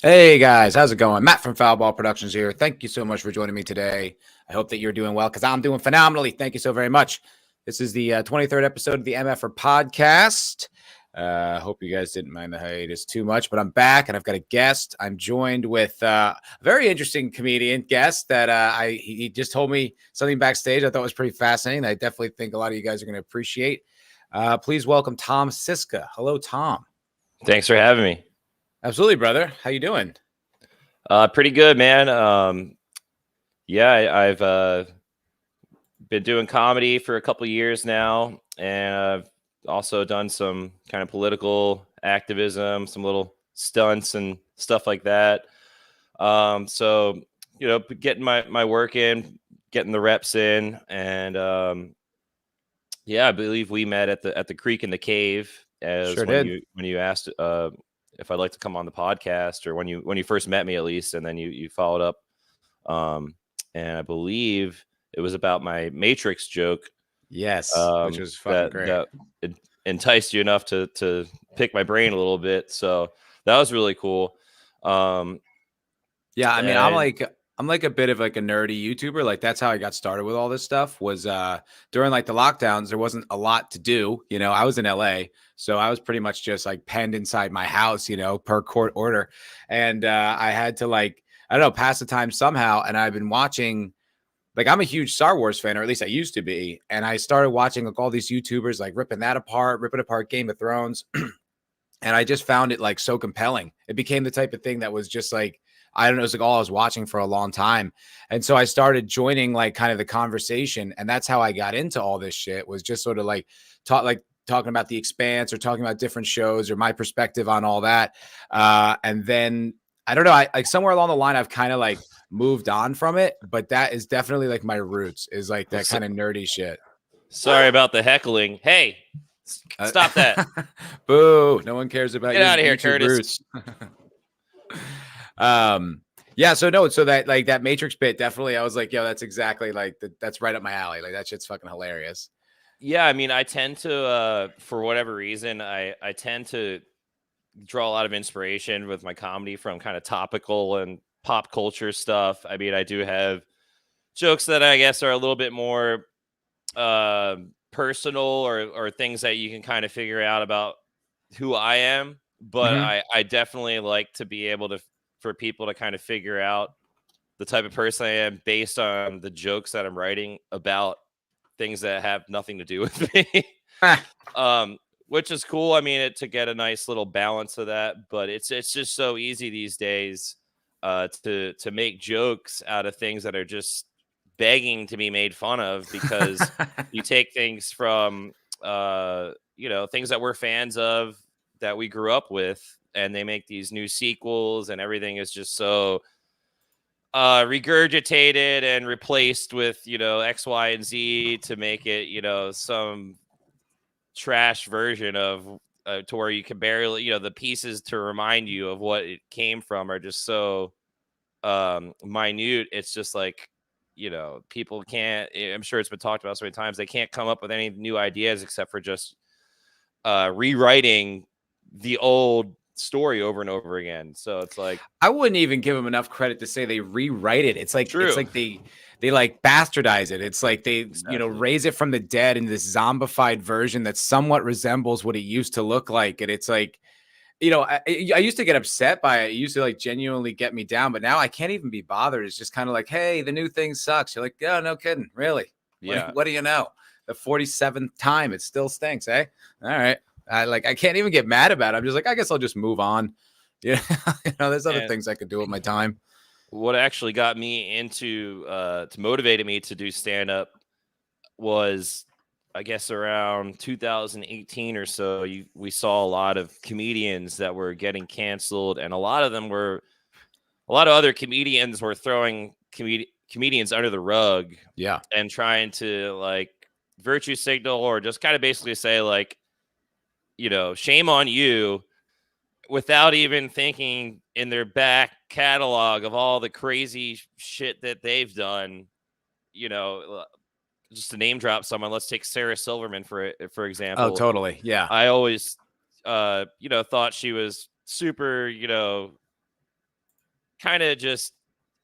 Hey guys, how's it going? Matt from Foul Ball Productions here. Thank you so much for joining me today. I hope that you're doing well because I'm doing phenomenally. Thank you so very much. This is the 23rd episode of the MFer podcast. Hope you guys didn't mind the hiatus too much, but I'm back and I've got a guest. I'm joined with a very interesting comedian guest that he just told me something backstage I thought was pretty fascinating. I definitely think a lot of you guys are going to appreciate. Please welcome Tom Sisca. Hello, Tom. Thanks for having me. Absolutely, brother. How you doing? Pretty good, man. I've been doing comedy for a couple years now, and I've also done some kind of political activism, some little stunts and stuff like that. So getting my work in, getting the reps in, and I believe we met at the Creek in the Cave as Sure when did. you asked if I'd like to come on the podcast, or when you first met me at least, and then you followed up. And I believe it was about my Matrix joke. Yes, which was fucking great. That it enticed you enough to pick my brain a little bit. So that was really cool. Yeah, I mean, I'm like a bit of like a nerdy YouTuber. Like that's how I got started with all this stuff was during like the lockdowns, there wasn't a lot to do. I was in LA, so I was pretty much just like penned inside my house, per court order. And I had to like, I don't know, pass the time somehow. And I've been watching, like I'm a huge Star Wars fan, or at least I used to be. And I started watching like all these YouTubers like ripping apart Game of Thrones. And I just found it like so compelling. It became the type of thing that was just like, I don't know, it's like all I was watching for a long time. And so I started joining like kind of the conversation. And that's how I got into all this shit, was just sort of like talking about The Expanse or talking about different shows or my perspective on all that. And then I don't know, I like somewhere along the line, I've kind of like moved on from it, but that is definitely like my roots, is like that kind of nerdy shit. Sorry about the heckling. Hey, stop that. Boo. No one cares about Get out of here, Curtis. Yeah, so that like that Matrix bit, definitely I was like, yo, that's exactly like that's right up my alley. Like that shit's fucking hilarious. Yeah, I mean, I tend to for whatever reason, I tend to draw a lot of inspiration with my comedy from kind of topical and pop culture stuff. I mean, I do have jokes that I guess are a little bit more personal, or things that you can kind of figure out about who I am, but I definitely like to be able to, for people to kind of figure out the type of person I am based on the jokes that I'm writing about things that have nothing to do with me. Which is cool. I mean, to get a nice little balance of that, but it's just so easy these days to make jokes out of things that are just begging to be made fun of, because you take things from things that we're fans of, that we grew up with, and they make these new sequels, and everything is just so regurgitated and replaced with X, Y, and Z to make it some trash version of to where you can barely the pieces to remind you of what it came from are just so minute. It's just like people can't, I'm sure it's been talked about so many times, they can't come up with any new ideas except for just rewriting the old story over and over again. So it's like, I wouldn't even give them enough credit to say they rewrite it. It's like, true. It's like they like bastardize it. It's like they raise it from the dead in this zombified version that somewhat resembles what it used to look like. And it's like, I used to get upset by it. It used to like genuinely get me down, but now I can't even be bothered. It's just kind of like, hey, the new thing sucks. You're like, yeah, no kidding, really? Yeah. What do you know? The 47th time it still stinks, eh? All right. I can't even get mad about it. I'm just like, I guess I'll just move on. Yeah, there's other things I could do with my time. What actually got me into to motivated me to do stand up was, I guess, around 2018 or so. We saw a lot of comedians that were getting canceled, and a lot of other comedians were throwing comedians under the rug. Yeah, and trying to like virtue signal, or just kind of basically say like, shame on you, without even thinking in their back catalog of all the crazy shit that they've done. Just to name drop someone, let's take Sarah Silverman for example. Oh, totally. Yeah. I always thought she was super, kind of just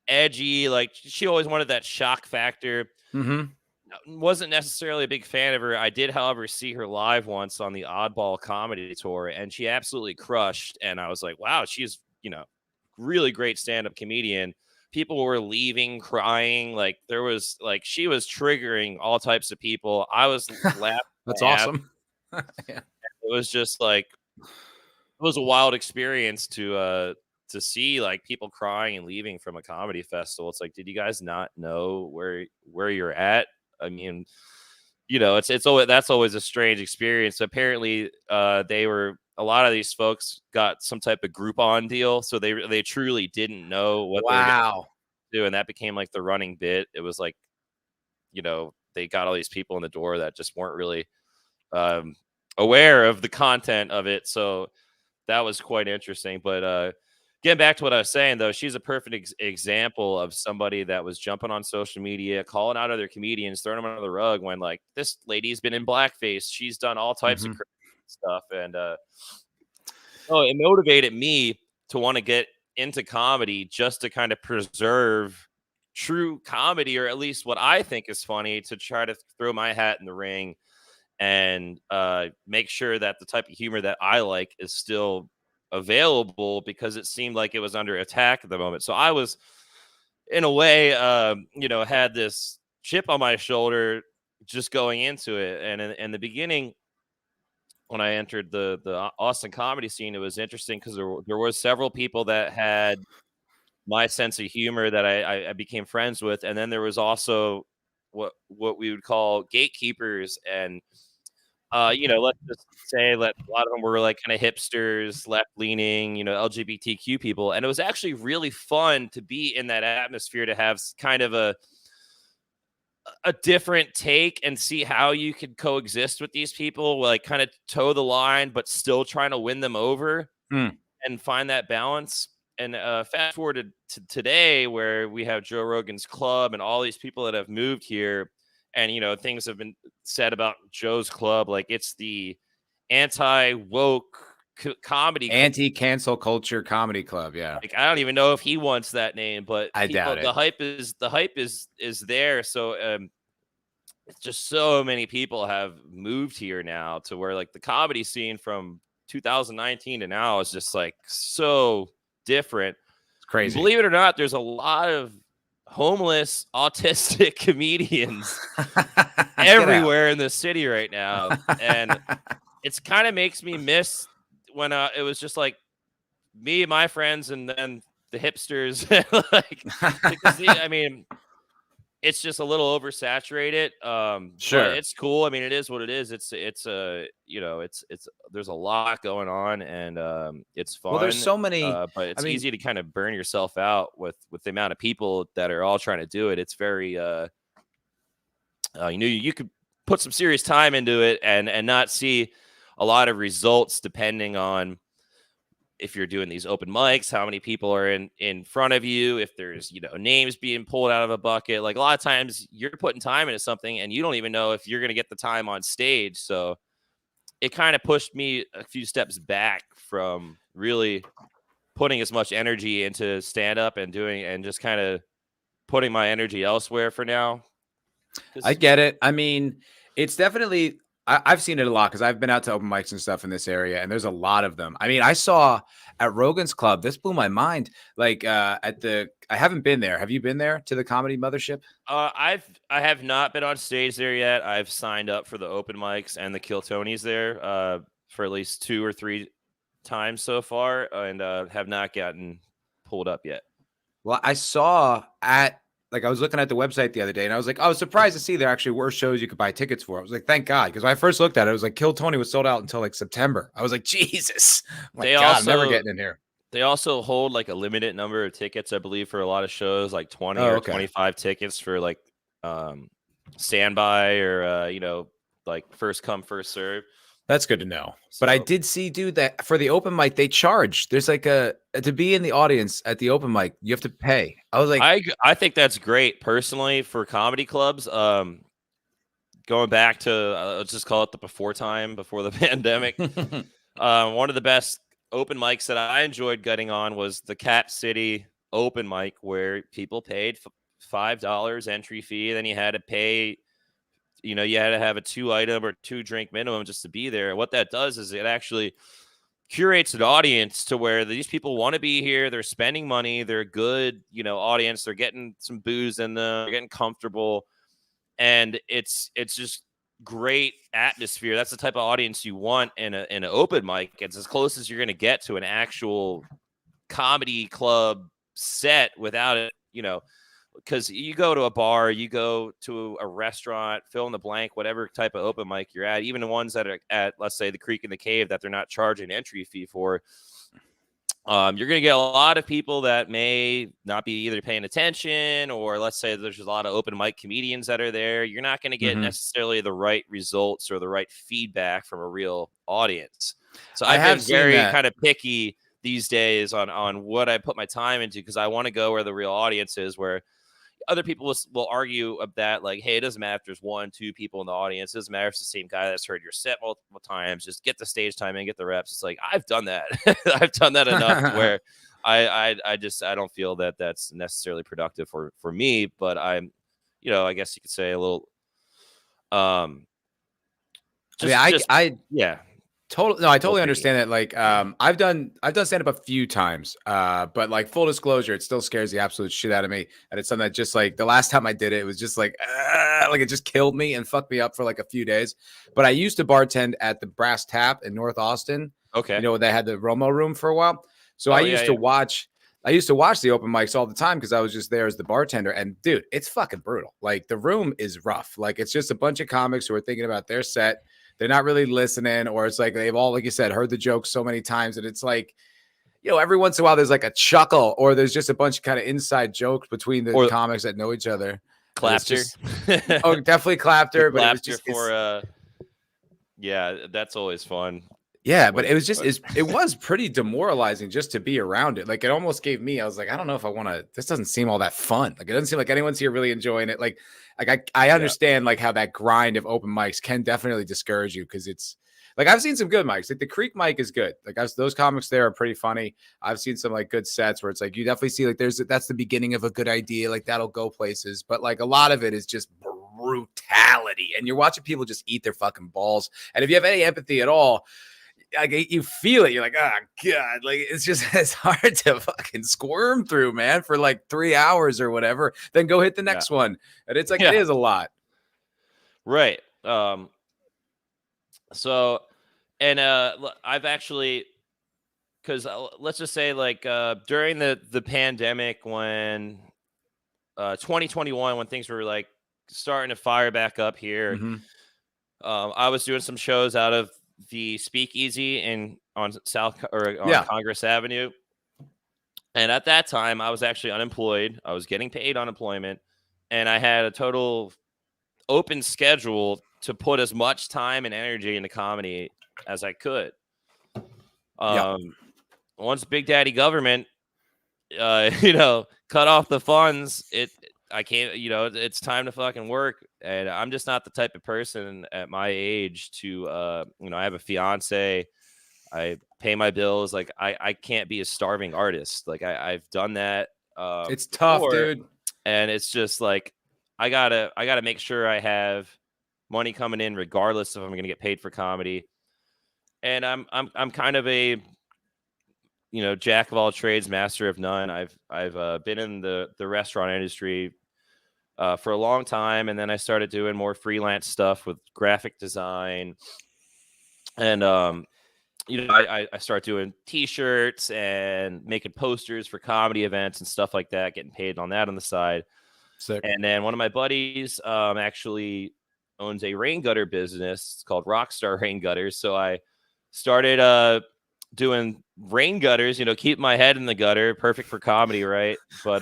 edgy. Like she always wanted that shock factor. Wasn't necessarily a big fan of her. I did, however, see her live once on the Oddball Comedy Tour, and she absolutely crushed. And I was like, wow, she's, really great stand-up comedian. People were leaving crying. Like there was she was triggering all types of people. I was laughing. That's awesome. Yeah. It was just like, it was a wild experience to see like people crying and leaving from a comedy festival. It's like, did you guys not know where you're at? I mean, it's always, that's always a strange experience. Apparently, a lot of these folks got some type of Groupon deal, so they truly didn't know what they were going to do, and that became like the running bit. It was like, they got all these people in the door that just weren't really aware of the content of it, so that was quite interesting. But getting back to what I was saying, though, she's a perfect example of somebody that was jumping on social media, calling out other comedians, throwing them under the rug when, like, this lady's been in blackface. She's done all types of crazy stuff. And it motivated me to want to get into comedy just to kind of preserve true comedy, or at least what I think is funny, to try to throw my hat in the ring and make sure that the type of humor that I like is still available, because it seemed like it was under attack at the moment. So I was, in a way, had this chip on my shoulder just going into it. And in the beginning, when I entered the Austin comedy scene, it was interesting because there were several people that had my sense of humor that I became friends with, and then there was also what we would call gatekeepers. And let's just say a lot of them were like kind of hipsters, left-leaning, LGBTQ people. And it was actually really fun to be in that atmosphere, to have kind of a different take and see how you could coexist with these people, like kind of toe the line, but still trying to win them over and find that balance. And fast forward to today, where we have Joe Rogan's Club and all these people that have moved here. And, things have been said about Joe's Club, like it's the anti-woke comedy, anti-cancel culture comedy club. Yeah. Like, I don't even know if he wants that name, but I doubt it. The hype is there. So it's just so many people have moved here now, to where like the comedy scene from 2019 to now is just like so different. It's crazy. Believe it or not, there's a lot of homeless autistic comedians everywhere in the city right now, and it's kind of makes me miss when it was just like me and my friends, and then the hipsters. Like, because it's just a little oversaturated. Sure, it's cool. I mean, it is what it is. It's there's a lot going on, and it's fun. Well, there's so many, but it's easy to kind of burn yourself out with the amount of people that are all trying to do it. It's very, you could put some serious time into it and not see a lot of results, depending on if you're doing these open mics, how many people are in front of you, if there's, names being pulled out of a bucket. Like, a lot of times you're putting time into something and you don't even know if you're going to get the time on stage. So it kind of pushed me a few steps back from really putting as much energy into stand up and just kind of putting my energy elsewhere for now. I get it. I mean, it's definitely, I've seen it a lot because I've been out to open mics and stuff in this area, and there's a lot of them. I mean, I saw at Rogan's Club, this blew my mind. Like I haven't been there. Have you been there to the Comedy Mothership? I have not been on stage there yet. I've signed up for the open mics and the Kill Tonys there for at least 2 or 3 times so far, and have not gotten pulled up yet. Well, I saw I was looking at the website the other day, and I was like, I was surprised to see there actually were shows you could buy tickets for. I was like, thank God, because when I first looked at it, it was like Kill Tony was sold out until like September. I was like, Jesus, I'm never getting in here. They also hold like a limited number of tickets, I believe, for a lot of shows, like 20 or 25 tickets for like standby or like first come, first serve. That's good to know. But I did see, dude, that for the open mic, they charge. There's like to be in the audience at the open mic, you have to pay. I was like, I think that's great personally for comedy clubs. Going back to, let's just call it the before the pandemic. One of the best open mics that I enjoyed getting on was the Cap City open mic where people paid $5 entry fee. Then you had to pay, you had to have a 2-item or 2-drink minimum just to be there. What that does is it actually curates an audience to where these people want to be here. They're spending money. They're a good, audience. They're getting some booze in them. They're getting comfortable. And it's just great atmosphere. That's the type of audience you want in an open mic. It's as close as you're going to get to an actual comedy club set without it, because you go to a bar, you go to a restaurant, fill in the blank, whatever type of open mic you're at, even the ones that are at, let's say, the Creek and the Cave that they're not charging an entry fee for, you're going to get a lot of people that may not be either paying attention, or let's say there's a lot of open mic comedians that are there. You're not going to get necessarily the right results or the right feedback from a real audience. So I've been very kind of picky these days on what I put my time into, because I want to go where the real audience is, where other people will argue that, like, hey, it doesn't matter if there's 1-2 people in the audience. It doesn't matter if it's the same guy that's heard your set multiple times. Just get the stage time and get the reps. It's like, I've done that. I've done that enough to where I don't feel that that's necessarily productive for me. But I'm, I guess you could say a little. Yeah. I totally understand that. Like, I've done stand up a few times, but like, full disclosure, it still scares the absolute shit out of me. And it's something that just, like, the last time I did it, it was just like it just killed me and fucked me up for like a few days. But I used to bartend at the Brass Tap in North Austin. Okay. They had the Romo room for a while. So I used to watch the open mics all the time because I was just there as the bartender. And dude, it's fucking brutal. Like, the room is rough. Like, it's just a bunch of comics who are thinking about their set. They're not really listening, or it's like they've all, like you said, heard the jokes so many times. And it's like, every once in a while there's like a chuckle, or there's just a bunch of kind of inside jokes between the comics that know each other. Clapter. Oh, definitely Clapter. But it was just yeah, that's always fun. Yeah, but it was just it was pretty demoralizing just to be around it. Like, it almost gave me, I was like, I don't know if I want to. This doesn't seem all that fun. Like, it doesn't seem like anyone's here really enjoying it. Like I understand like how that grind of open mics can definitely discourage you, because it's like, I've seen some good mics. Like, the Creek mic is good. Like, those comics there are pretty funny. I've seen some like good sets where it's like, you definitely see like that's the beginning of a good idea. Like, that'll go places. But like, a lot of it is just brutality, and you're watching people just eat their fucking balls. And if you have any empathy at all, like, you feel it. You're like, oh god, like, it's hard to fucking squirm through, man, for like 3 hours or whatever. Then go hit the next one, and it's like, it is a lot, right? So, and I've actually, because let's just say, like, during the pandemic, when 2021, when things were like starting to fire back up here, I was doing some shows out of the Speakeasy on Congress Avenue. And at that time, I was actually unemployed. I was getting paid unemployment, and I had a total open schedule to put as much time and energy into comedy as I could. Once Big Daddy Government, cut off the funds, I can't, it's time to fucking work. And I'm just not the type of person at my age to, I have a fiance, I pay my bills. Like, I can't be a starving artist. Like, I've done that. It's tough, dude. And it's just like, I gotta make sure I have money coming in regardless if I'm going to get paid for comedy. And I'm kind of a, jack of all trades, master of none. I've been in the restaurant industry for a long time, and then I started doing more freelance stuff with graphic design, and I started doing T-shirts and making posters for comedy events and stuff like that, getting paid on that on the side. Sick. And then one of my buddies actually owns a rain gutter business. It's called Rockstar Rain Gutters. So I started doing rain gutters, keep my head in the gutter, perfect for comedy, right? But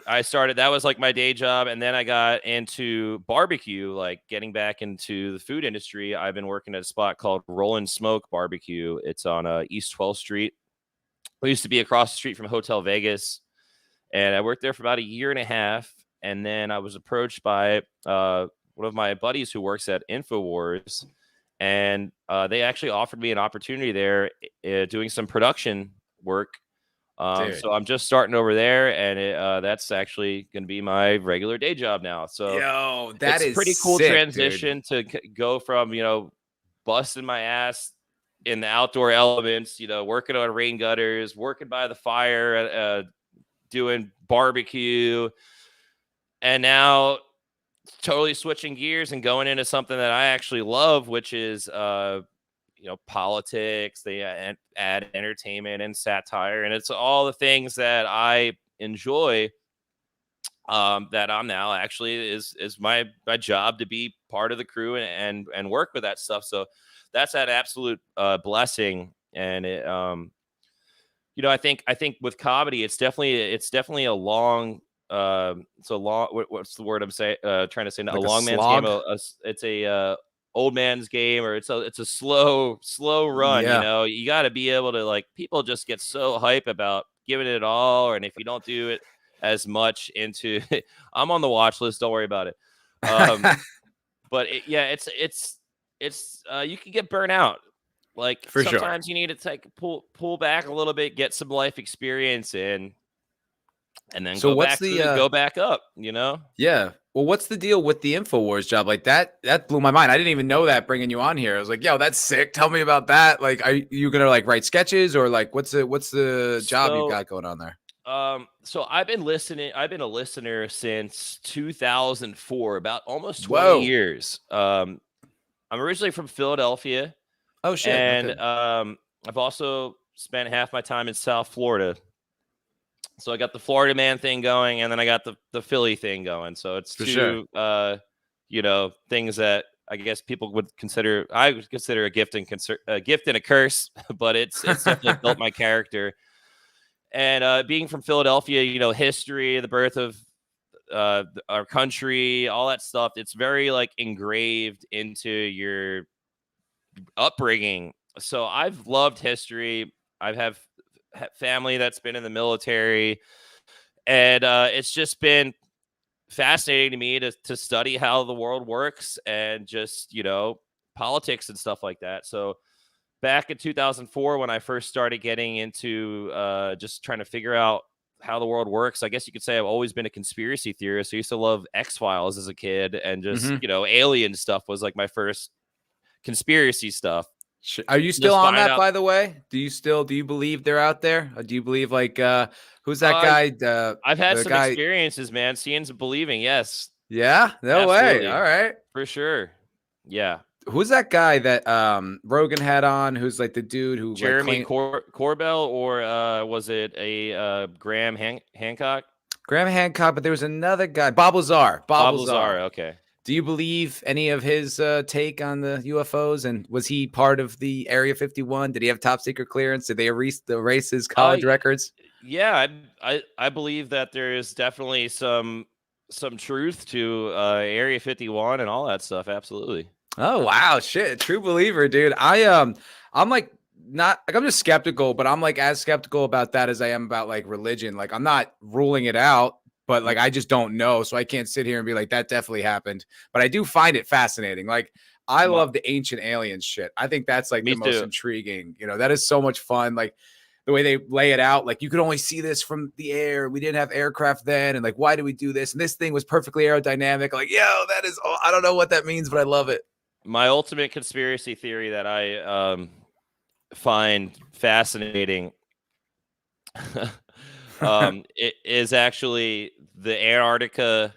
that was like my day job, and then I got into barbecue, like getting back into the food industry. I've been working at a spot called Rollin' Smoke Barbecue. It's on East 12th Street. I used to be across the street from Hotel Vegas, and I worked there for about a year and a half, and then I was approached by one of my buddies who works at Infowars, and they actually offered me an opportunity there doing some production work So I'm just starting over there, and that's actually going to be my regular day job now. So Yo, that it's a is pretty cool sick, dude. transition to go from, busting my ass in the outdoor elements, working on rain gutters, working by the fire, doing barbecue, and now totally switching gears and going into something that I actually love, which is politics. They add entertainment and satire, and it's all the things that I enjoy. That I'm now actually is my job to be part of the crew and work with that stuff. So that's an absolute blessing. And I think with comedy, it's definitely a long. It's a long. What's the word I'm saying? Trying to say a Like a long man's game. slog? It's a old man's game, or it's a slow run. Yeah. You got to be able to, like, people just get so hype about giving it all, and if you don't do it as much into, I'm on the watch list. Don't worry about it. But it's you can get burnt out. Like, For sure. sometimes you need to pull back a little bit, get some life experience in, and then So go what's back the go back up. Yeah. Well, what's the deal with the InfoWars job? Like that blew my mind. I didn't even know that bringing you on here. I was like, yo, that's sick. Tell me about that. Like, are you gonna like write sketches, or like what's the job you got going on there? So I've been listening. I've been a listener since 2004, about almost 20 Whoa. years. I'm originally from Philadelphia, Oh shit. and Okay. I've also spent half my time in South Florida. So I got the Florida man thing going, and then I got the Philly thing going. So it's For sure. two, things that I guess people would consider. I would consider a gift and a gift and a curse, but it's definitely built my character. And being from Philadelphia, history, the birth of our country, all that stuff, it's very, like, engraved into your upbringing. So I've loved history. I have family that's been in the military, and it's just been fascinating to me to study how the world works, and just politics and stuff like that. So back in 2004, when I first started getting into just trying to figure out how the world works, I guess you could say I've always been a conspiracy theorist. I used to love X-Files as a kid, and just alien stuff was like my first conspiracy stuff. Are you still on that, by the way? Do you believe they're out there? Or do you believe, like, who's that guy? I've had the some guy experiences, man. Seeing's believing. Yes. Yeah, no way. Absolutely. All right. For sure. Yeah. Who's that guy that Rogan had on? Who's like the dude who Jeremy like Corbell, or was it a Graham Hancock? Graham Hancock, but there was another guy, Bob Lazar. Bob Lazar. Okay. Do you believe any of his take on the UFOs? And was he part of the Area 51? Did he have top secret clearance? Did they erase his college records? Yeah, I believe that there is definitely some truth to Area 51 and all that stuff. Absolutely. Oh wow, shit, true believer, dude. I'm like not like, I'm just skeptical, but I'm like as skeptical about that as I am about like religion. Like, I'm not ruling it out, but like I just don't know, so I can't sit here and be like that definitely happened. But I do find it fascinating. Like, I love the ancient aliens shit. I think that's like the most intriguing. That is so much fun. Like, the way they lay it out, like, you could only see this from the air. We didn't have aircraft then, and like, why did we do this? And this thing was perfectly aerodynamic. Like, yo, that is, I don't know what that means, but I love it. My ultimate conspiracy theory that I find fascinating it is actually the Antarctica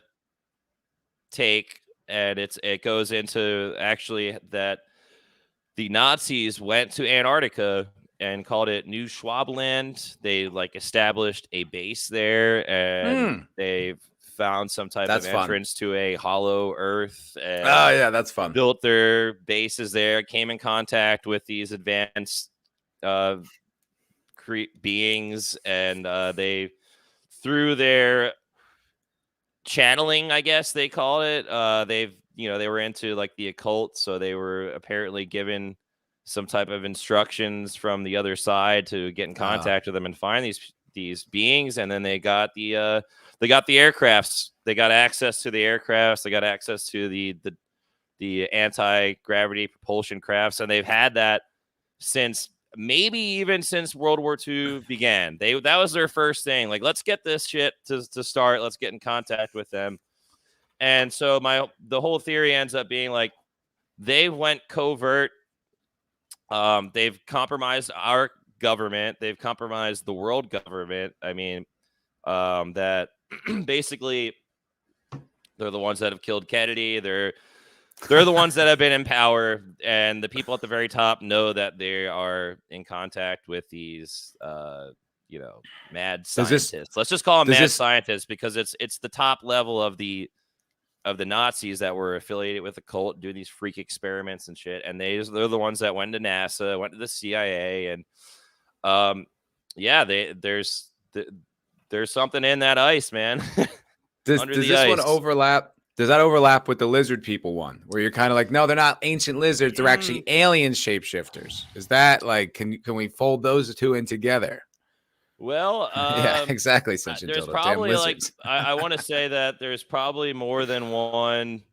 take, and it goes into actually that the Nazis went to Antarctica and called it New Schwabland. They like established a base there, and they found some type of entrance to a hollow Earth. And oh yeah, that's fun. Built their bases there. Came in contact with these advanced beings, and they, through their channeling, I guess they call it, they were into like the occult, so they were apparently given some type of instructions from the other side to get in contact with them and find these beings. And then they got the aircrafts. They got access to the aircrafts. They got access to the anti-gravity propulsion crafts, and they've had that since maybe even since World War II began. That was their first thing. Like, let's get this shit to start. Let's get in contact with them. And so the whole theory ends up being like they went covert. They've compromised our government. They've compromised the world government. I mean, that basically they're the ones that have killed Kennedy. They're the ones that have been in power, and the people at the very top know that they are in contact with these, mad scientists. Let's just call them mad scientists, because it's the top level of the Nazis that were affiliated with the cult, doing these freak experiments and shit. And they're the ones that went to NASA, went to the CIA, and there's something in that ice, man. Does this one overlap? Does that overlap with the lizard people one, where you're kind of like, no, they're not ancient lizards, they're actually alien shapeshifters? Is that like, can we fold those two in together? Well, yeah, exactly. There's probably like I want to say that there's probably more than one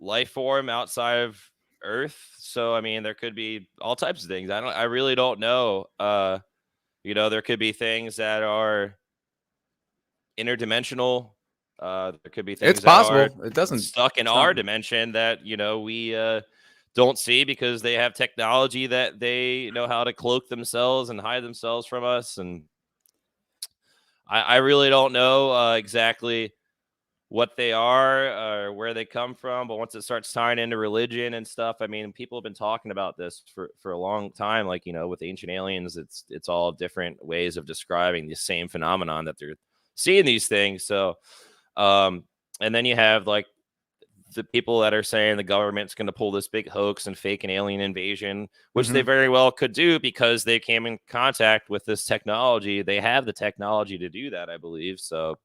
life form outside of Earth. So I mean, there could be all types of things. I really don't know. There could be things that are interdimensional. There could be things it's possible. It doesn't stuck in our dimension that we don't see, because they have technology that they know how to cloak themselves and hide themselves from us. And I really don't know exactly what they are or where they come from. But once it starts tying into religion and stuff, I mean, people have been talking about this for a long time. Like, with ancient aliens, it's all different ways of describing the same phenomenon that they're seeing these things. So, and then you have like the people that are saying the government's going to pull this big hoax and fake an alien invasion, which they very well could do, because they came in contact with this technology. They have the technology to do that, I believe. So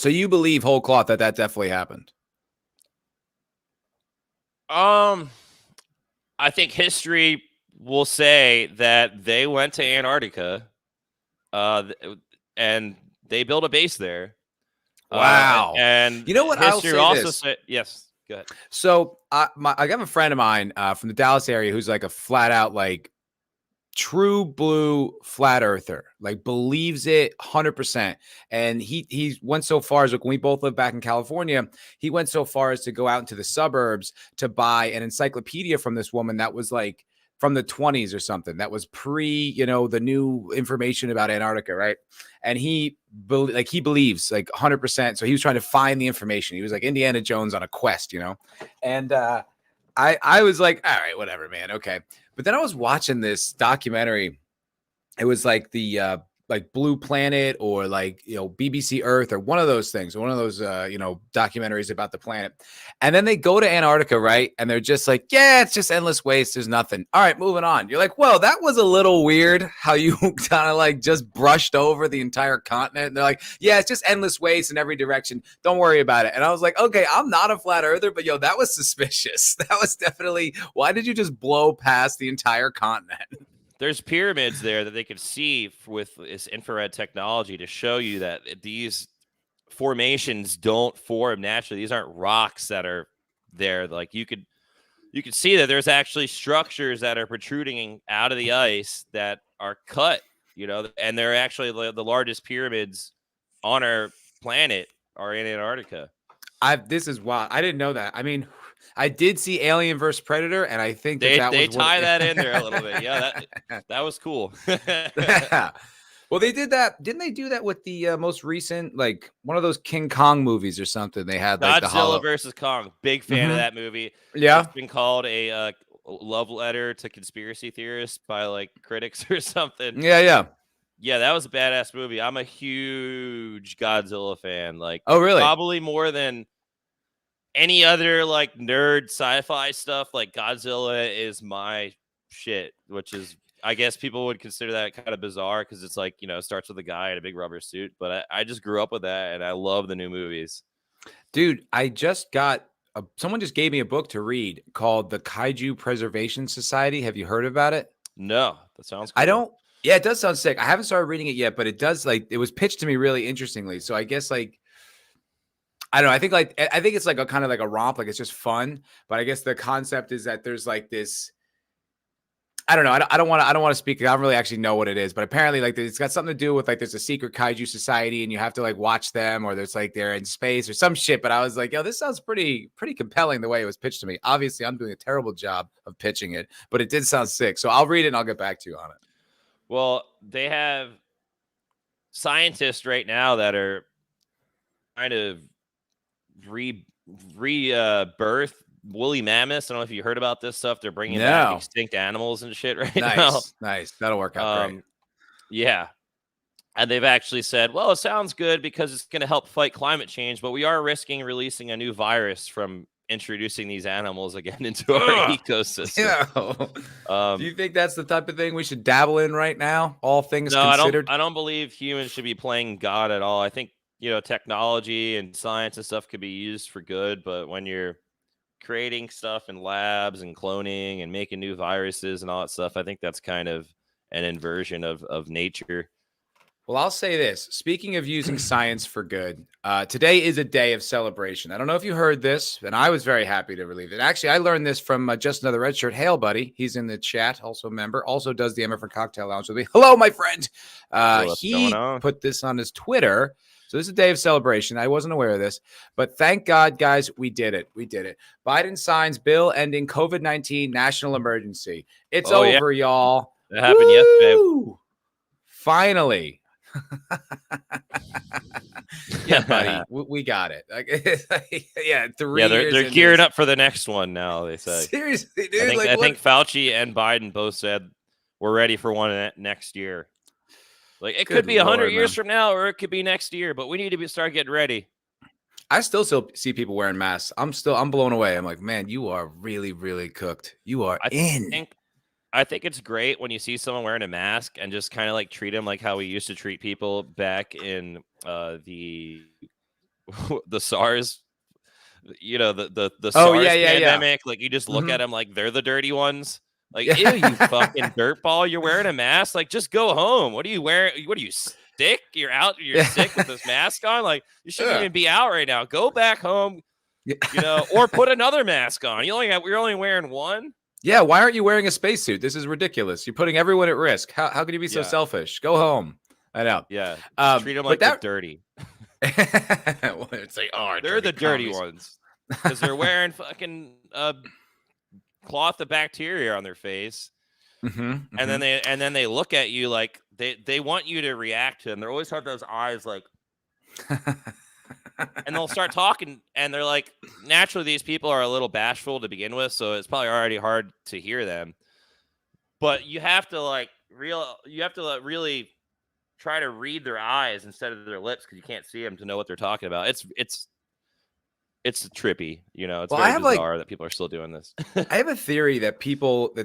you believe whole cloth that definitely happened? I think history will say that they went to Antarctica, and they built a base there. Wow. And you know what? History will also say, yes, go ahead. So I have a friend of mine from the Dallas area who's like a flat out, like, true blue flat earther, like believes it 100%. And he went so far as, like, when we both lived back in California, he went so far as to go out into the suburbs to buy an encyclopedia from this woman that was like from the 20s or something, that was pre, the new information about Antarctica, right? And he believes like 100%. So he was trying to find the information. He was like Indiana Jones on a quest, and I was like, all right, whatever, man, okay. But then I was watching this documentary. It was like the like Blue Planet, or like, BBC Earth, or one of those things, one of those documentaries about the planet. And then they go to Antarctica, right? And they're just like, yeah, it's just endless waste, there's nothing. All right, moving on. You're like, well, that was a little weird how you kind of like just brushed over the entire continent. And they're like, yeah, it's just endless waste in every direction, don't worry about it. And I was like, okay, I'm not a flat earther, but that was suspicious. That was definitely, why did you just blow past the entire continent? There's pyramids there that they could see with this infrared technology to show you that these formations don't form naturally. These aren't rocks that are there. Like, you could see that there's actually structures that are protruding out of the ice that are cut, and they're actually the largest pyramids on our planet are in Antarctica. This is wild. I didn't know that. I mean, I did see Alien vs. Predator, and I think they was tie that in there a little bit. Yeah, that was cool. Well, they did that. Didn't they do that with the most recent, like one of those King Kong movies or something? They had like Godzilla versus Kong. Big fan of that movie. Yeah, it's been called a love letter to conspiracy theorists by like critics or something. Yeah. That was a badass movie. I'm a huge Godzilla fan. Like, oh really? Probably more than any other like nerd sci-fi stuff. Like, Godzilla is my shit, which is, I guess people would consider that kind of bizarre, because it's like, it starts with a guy in a big rubber suit. But I just grew up with that, and I love the new movies. Dude, I just got someone just gave me a book to read called The Kaiju Preservation Society. Have you heard about it? No, that sounds cool. I don't. Yeah, it does sound sick. I haven't started reading it yet, but it does, like, it was pitched to me really interestingly. So I guess, like, I don't know. I think it's like a kind of like a romp, like it's just fun. But I guess the concept is that there's like this, I don't know. I don't want to speak. I don't really actually know what it is, but apparently, like, it's got something to do with like there's a secret kaiju society, and you have to like watch them, or there's like they're in space or some shit. But I was like, yo, this sounds pretty compelling the way it was pitched to me. Obviously, I'm doing a terrible job of pitching it, but it did sound sick. So I'll read it and I'll get back to you on it. Well, they have scientists right now that are kind of rebirth woolly mammoths. I don't know if you heard about this stuff. They're bringing back extinct animals and shit right now. Nice. That'll work out great. Yeah. And they've actually said, well, it sounds good because it's going to help fight climate change, but we are risking releasing a new virus from introducing these animals again into our ecosystem. Yeah. Do you think that's the type of thing we should dabble in right now? All things considered? I don't believe humans should be playing God at all. I think, technology and science and stuff could be used for good, but when you're creating stuff in labs and cloning and making new viruses and all that stuff, I think that's kind of an inversion of nature. Well, I'll say this. Speaking of using science for good, today is a day of celebration. I don't know if you heard this, and I was very happy to relieve it. Actually, I learned this from Just Another Red Shirt. Hail, buddy. He's in the chat, also a member, also does the MFer Cocktail Lounge with me. Hello, my friend. He put this on his Twitter. So this is a day of celebration. I wasn't aware of this, but thank God, guys, we did it. We did it. Biden signs bill ending COVID-19 national emergency. It's over, y'all. That happened yesterday. Finally. Yeah, buddy, we got it. Yeah, 3 years. They're gearing up for the next one now. They say seriously, dude. I think Fauci and Biden both said we're ready for one next year. Like it could be 100 years from now, or it could be next year, but we need to start getting ready. I still see people wearing masks. I'm blown away. I'm like, man, you are really, really cooked. You are I think it's great when you see someone wearing a mask and just kind of like treat them like how we used to treat people back in the SARS, the SARS pandemic. Like you just look at them like they're the dirty ones. Like, ew, you fucking dirtball, you're wearing a mask. Like, just go home. What are you wearing? What are you, sick? You're sick with this mask on? Like, you shouldn't even be out right now. Go back home, or put another mask on. You're only wearing one. Yeah, why aren't you wearing a spacesuit? This is ridiculous. You're putting everyone at risk. How can you be so selfish? Go home. I know. Yeah. Treat them like they're dirty. It's like, they're the dirty ones. Because they're wearing fucking cloth of bacteria on their face. And then they look at you like they want you to react to them. They always have those eyes like and they'll start talking, and they're like, naturally, these people are a little bashful to begin with, so it's probably already hard to hear them. But you have to really try to read their eyes instead of their lips because you can't see them to know what they're talking about. It's trippy, It's very bizarre that people are still doing this. I have a theory that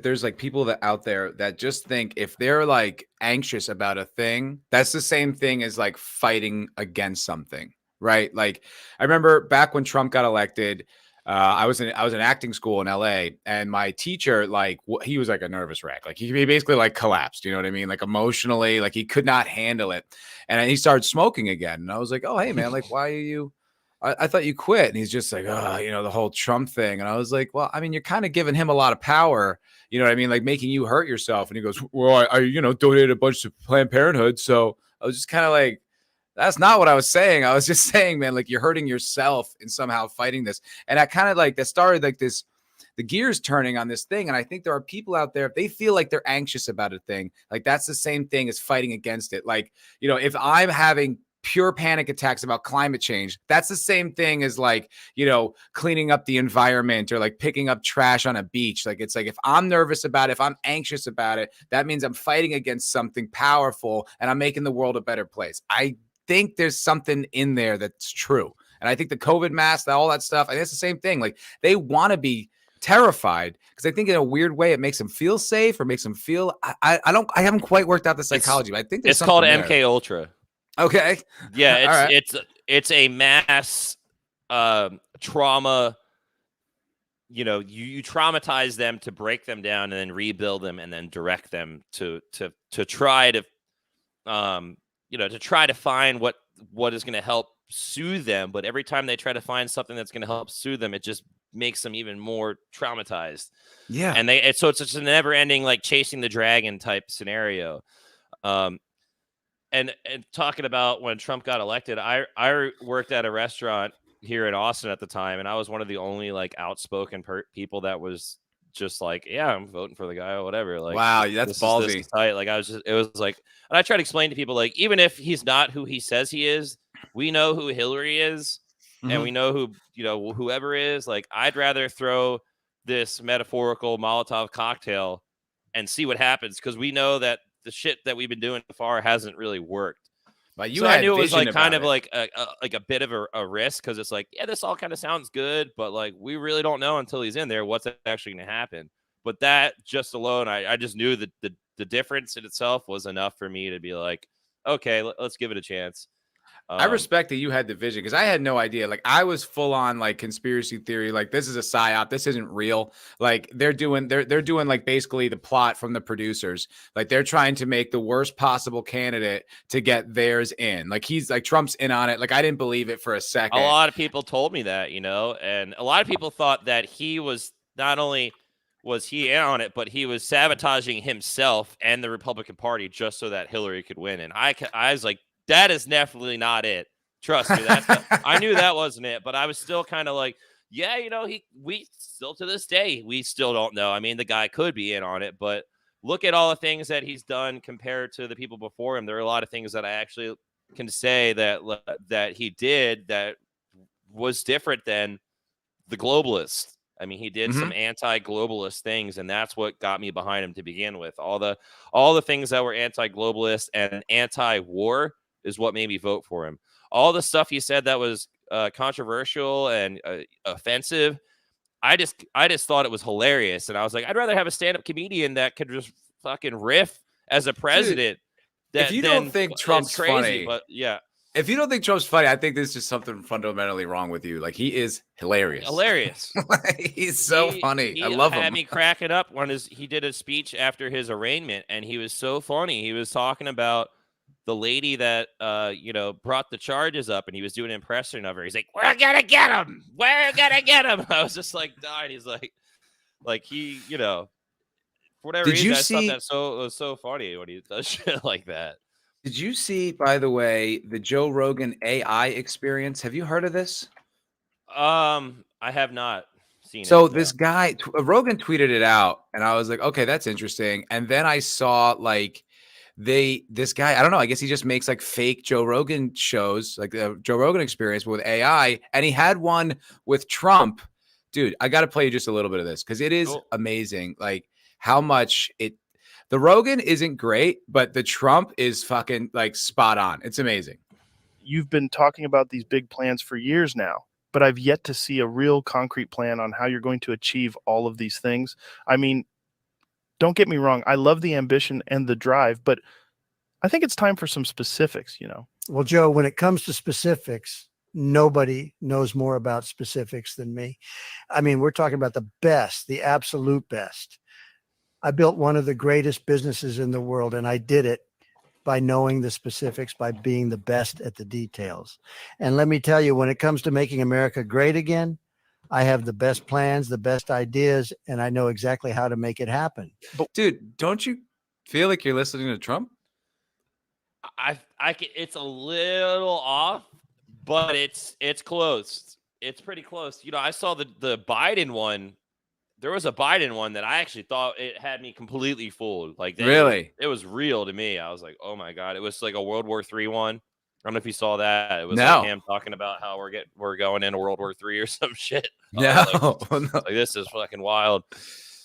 there's like people that out there that just think if they're like anxious about a thing, that's the same thing as like fighting against something. Right. Like I remember back when Trump got elected, I was in acting school in LA, and my teacher, like he was like a nervous wreck. Like he basically like collapsed, you know what I mean? Like emotionally, like he could not handle it. And then he started smoking again. And I was like, oh, hey man, like, why are you, I thought you quit. And he's just like, oh, the whole Trump thing. And I was like, well, I mean, you're kind of giving him a lot of power, you know what I mean? Like making you hurt yourself. And he goes, well, I donated a bunch to Planned Parenthood. So I was just kind of like, that's not what I was saying. I was just saying, man, like you're hurting yourself in somehow fighting this. And I kind of like that started like this, the gears turning on this thing. And I think there are people out there, if they feel like they're anxious about a thing, like that's the same thing as fighting against it. Like, if I'm having pure panic attacks about climate change, that's the same thing as like, cleaning up the environment or like picking up trash on a beach. Like, it's like, if I'm nervous about it, if I'm anxious about it, that means I'm fighting against something powerful and I'm making the world a better place. I think there's something in there that's true. And I think the COVID mask, all that stuff, I think it's the same thing. Like they want to be terrified because I think in a weird way it makes them feel safe or makes them feel, I haven't quite worked out the psychology, but I think it's called MK Ultra. Okay. Yeah. It's a mass trauma. You traumatize them to break them down and then rebuild them and then direct them to try to, to try to find what is going to help soothe them. But every time they try to find something that's going to help soothe them, it just makes them even more traumatized. Yeah. And so it's just a never ending, like chasing the dragon type scenario. And talking about when Trump got elected, I worked at a restaurant here in Austin at the time, and I was one of the only like outspoken people that was just like, yeah, I'm voting for the guy or whatever. Like, wow, that's this ballsy. is tight. Like, it was like, and I try to explain to people, like, even if he's not who he says he is, we know who Hillary is, and we know who, whoever is. Like, I'd rather throw this metaphorical Molotov cocktail and see what happens, because we know that the shit that we've been doing so far hasn't really worked. But so I knew it was like kind of like a bit of a risk, because it's like, yeah, this all kind of sounds good, but like we really don't know until he's in there what's actually going to happen. But that just alone, I just knew that the difference in itself was enough for me to be like, okay, let's give it a chance. I respect that you had the vision, because I had no idea. Like, I was full on like conspiracy theory. Like, this is a psyop. This isn't real. Like, they're doing like basically the plot from the producers. Like, they're trying to make the worst possible candidate to get theirs in. Like, he's like, Trump's in on it. Like, I didn't believe it for a second. A lot of people told me that, and a lot of people thought that he was not only was he in on it, but he was sabotaging himself and the Republican Party just so that Hillary could win. And I was like, that is definitely not it. Trust me. I knew that wasn't it, but I was still kind of like, yeah, we still to this day, we still don't know. I mean, the guy could be in on it, but look at all the things that he's done compared to the people before him. There are a lot of things that I actually can say that he did that was different than the globalists. I mean, he did some anti-globalist things, and that's what got me behind him to begin with. All the things that were anti-globalist and anti-war is what made me vote for him. All the stuff he said that was controversial and offensive, I just thought it was hilarious, and I was like, I'd rather have a stand-up comedian that could just fucking riff as a president. Dude, if you don't think Trump's crazy, funny, but yeah. If you don't think Trump's funny, I think there's just something fundamentally wrong with you. Like, he is hilarious. He's so funny. I love him. He had me cracking up when he did a speech after his arraignment, and he was so funny. He was talking about the lady that brought the charges up, and he was doing an impression of her. He's like, "We're gonna get him. We're gonna get him." I was just like dying. He's like he, for whatever reason, I thought that was so funny when he does shit like that. Did you see, by the way, the Joe Rogan AI experience? Have you heard of this? I have not seen it. So this guy, Rogan tweeted it out, and I was like, okay, that's interesting. And then I saw like this guy, I don't know, I guess he just makes like fake Joe Rogan shows, like the Joe Rogan experience with AI. And he had one with Trump. Dude, I got to play you just a little bit of this, because it is amazing. Like, how much the Rogan isn't great, but the Trump is fucking like spot on. It's amazing. You've been talking about these big plans for years now, but I've yet to see a real concrete plan on how you're going to achieve all of these things. I mean, don't get me wrong. I love the ambition and the drive, but I think it's time for some specifics, Well, Joe, when it comes to specifics, nobody knows more about specifics than me. I mean, we're talking about the best, the absolute best. I built one of the greatest businesses in the world, and I did it by knowing the specifics, by being the best at the details. And let me tell you, when it comes to making America great again, I have the best plans, the best ideas, and I know exactly how to make it happen. But dude, don't you feel like you're listening to Trump? It's a little off, but it's close. It's pretty close. I saw the Biden one. There was a Biden one that I actually thought it had me completely fooled. Like, really, it was real to me. I was like, oh my God. It was like a World War III one. I don't know if you saw that. It was like him talking about how we're going into World War III or some shit. No. Like, this is fucking wild.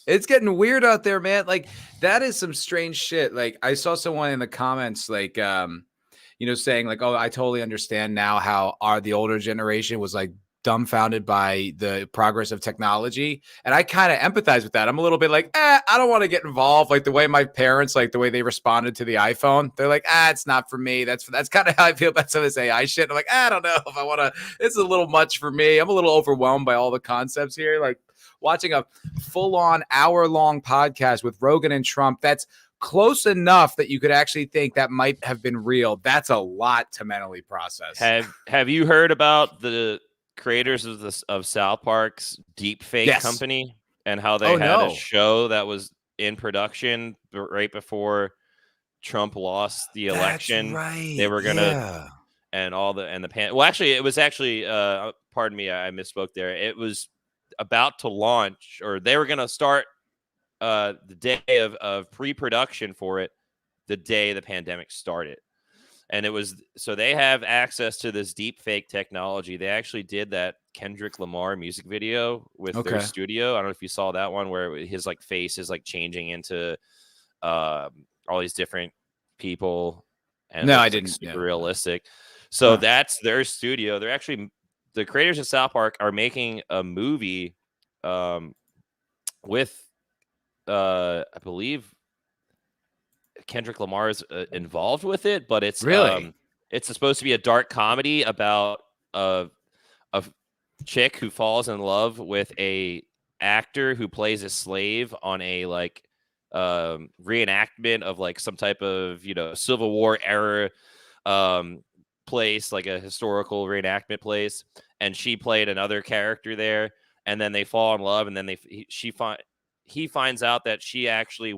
It's getting weird out there, man. Like, that is some strange shit. Like, I saw someone in the comments, like, saying like, oh, I totally understand now how the older generation was like dumbfounded by the progress of technology. And I kind of empathize with that. I'm a little bit like, I don't want to get involved. Like, the way my parents, like the way they responded to the iPhone, they're like, it's not for me. That's kind of how I feel about some of this AI shit. I'm like, I don't know if I want to, it's a little much for me. I'm a little overwhelmed by all the concepts here. Like, watching a full-on hour-long podcast with Rogan and Trump, that's close enough that you could actually think that might have been real. That's a lot to mentally process. Have you heard about the creators of South Park's deep fake Yes. company and how they Oh, had a no. show that was in production right before Trump lost the election. That's right. They were gonna Yeah. well, actually, it was actually pardon me, I misspoke there. It was about to launch, or they were gonna start the day of pre-production for it the day the pandemic started. And it was so they have access to this deep fake technology. They actually did that Kendrick Lamar music video with their Okay. studio. I don't know if you saw that one where his like face is like changing into all these different people, and No, it I looks like didn't. super Yeah. realistic. So Huh. that's their studio. They're actually the creators of South Park are making a movie with I believe Kendrick Lamar is involved with it, but it's Really? supposed to be a dark comedy about a chick who falls in love with a actor who plays a slave on a like reenactment of like some type of Civil War era place, like a historical reenactment place, and she played another character there, and then they fall in love, and then he finds out that she actually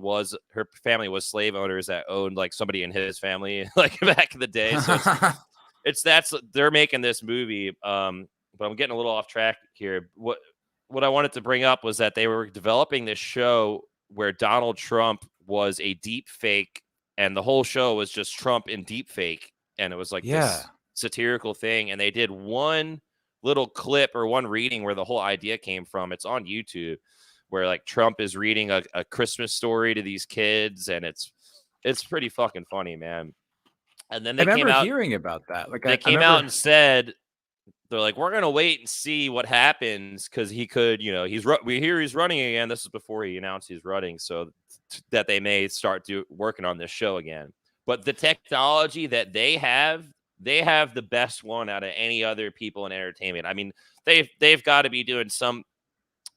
her family was slave owners that owned like somebody in his family like back in the day. So they're making this movie. But I'm getting a little off track here. What I wanted to bring up was that they were developing this show where Donald Trump was a deep fake, and the whole show was just Trump in deep fake, and it was like Yeah. this satirical thing. And they did one little clip or one reading where the whole idea came from. It's on YouTube, where like Trump is reading a Christmas story to these kids, and it's pretty fucking funny, man. And then I they came remember out. hearing about that. Like They I came remember. out and said they're like, we're gonna wait and see what happens because he could, we hear he's running again. This is before he announced he's running, so that they may start working on this show again. But the technology that they have the best one out of any other people in entertainment. I mean, they've got to be doing some,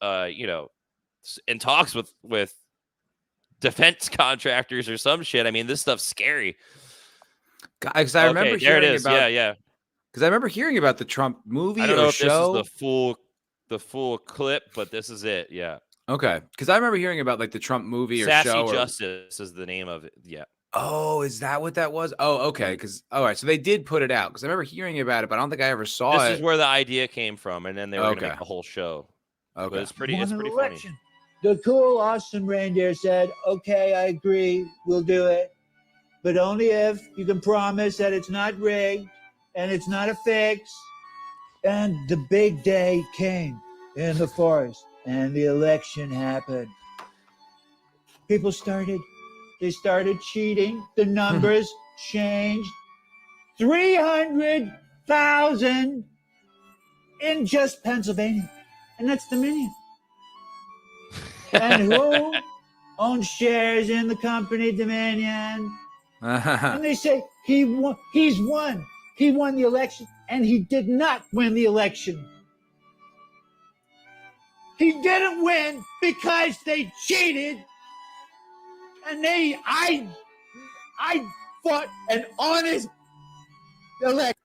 in talks with defense contractors or some shit. I mean, this stuff's scary. Because I remember Okay, there it hearing is. about. Yeah. Because I remember hearing about the Trump movie I don't or know if show. this is the full clip, but this is it. Yeah. Okay. Because I remember hearing about like the Trump movie or Sassy show. Justice is the name of it. Yeah. Oh, is that what that was? Oh, okay. Because all right, so they did put it out. Because I remember hearing about it, but I don't think I ever saw This it. is where the idea came from, and then they were going to make the whole show. Okay. But it's pretty funny. The cool, awesome reindeer said, okay, I agree, we'll do it. But only if you can promise that it's not rigged and it's not a fix. And the big day came in the forest and the election happened. People started cheating. The numbers changed. 300,000 in just Pennsylvania. And that's Dominion. And who owns shares in the company Dominion? And they say he won. He won the election, and he did not win the election. He didn't win because they cheated, and I fought an honest election.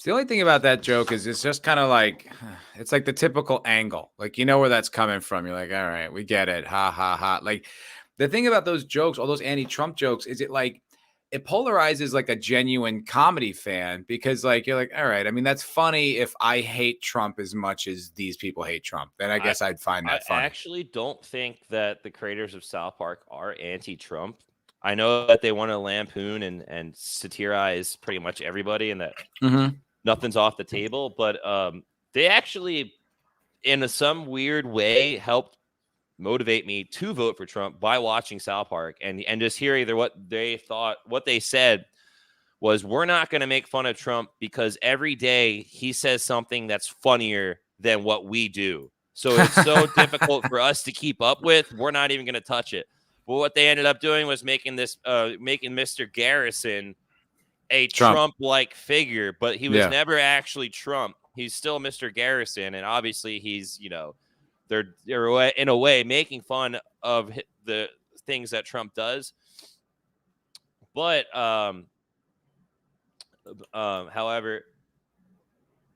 The only thing about that joke is it's just kind of like, it's like the typical angle. Like, you know where that's coming from. You're like, all right, we get it. Ha, ha, ha. Like, the thing about those jokes, all those anti-Trump jokes, is it polarizes like a genuine comedy fan because like, you're like, all right, I mean, that's funny if I hate Trump as much as these people hate Trump. Then I guess I'd find that funny. I actually don't think that the creators of South Park are anti-Trump. I know that they want to lampoon and satirize pretty much everybody and that nothing's off the table, but they actually, in some weird way, helped motivate me to vote for Trump by watching South Park and just hear either what they thought. What they said was, we're not going to make fun of Trump because every day he says something that's funnier than what we do. So it's so difficult for us to keep up with. We're not even going to touch it. But what they ended up doing was making Mr. Garrison a Trump-like figure, but he was never actually Trump. He's still Mr. Garrison, and obviously he's, they're in a way making fun of the things that Trump does. But however,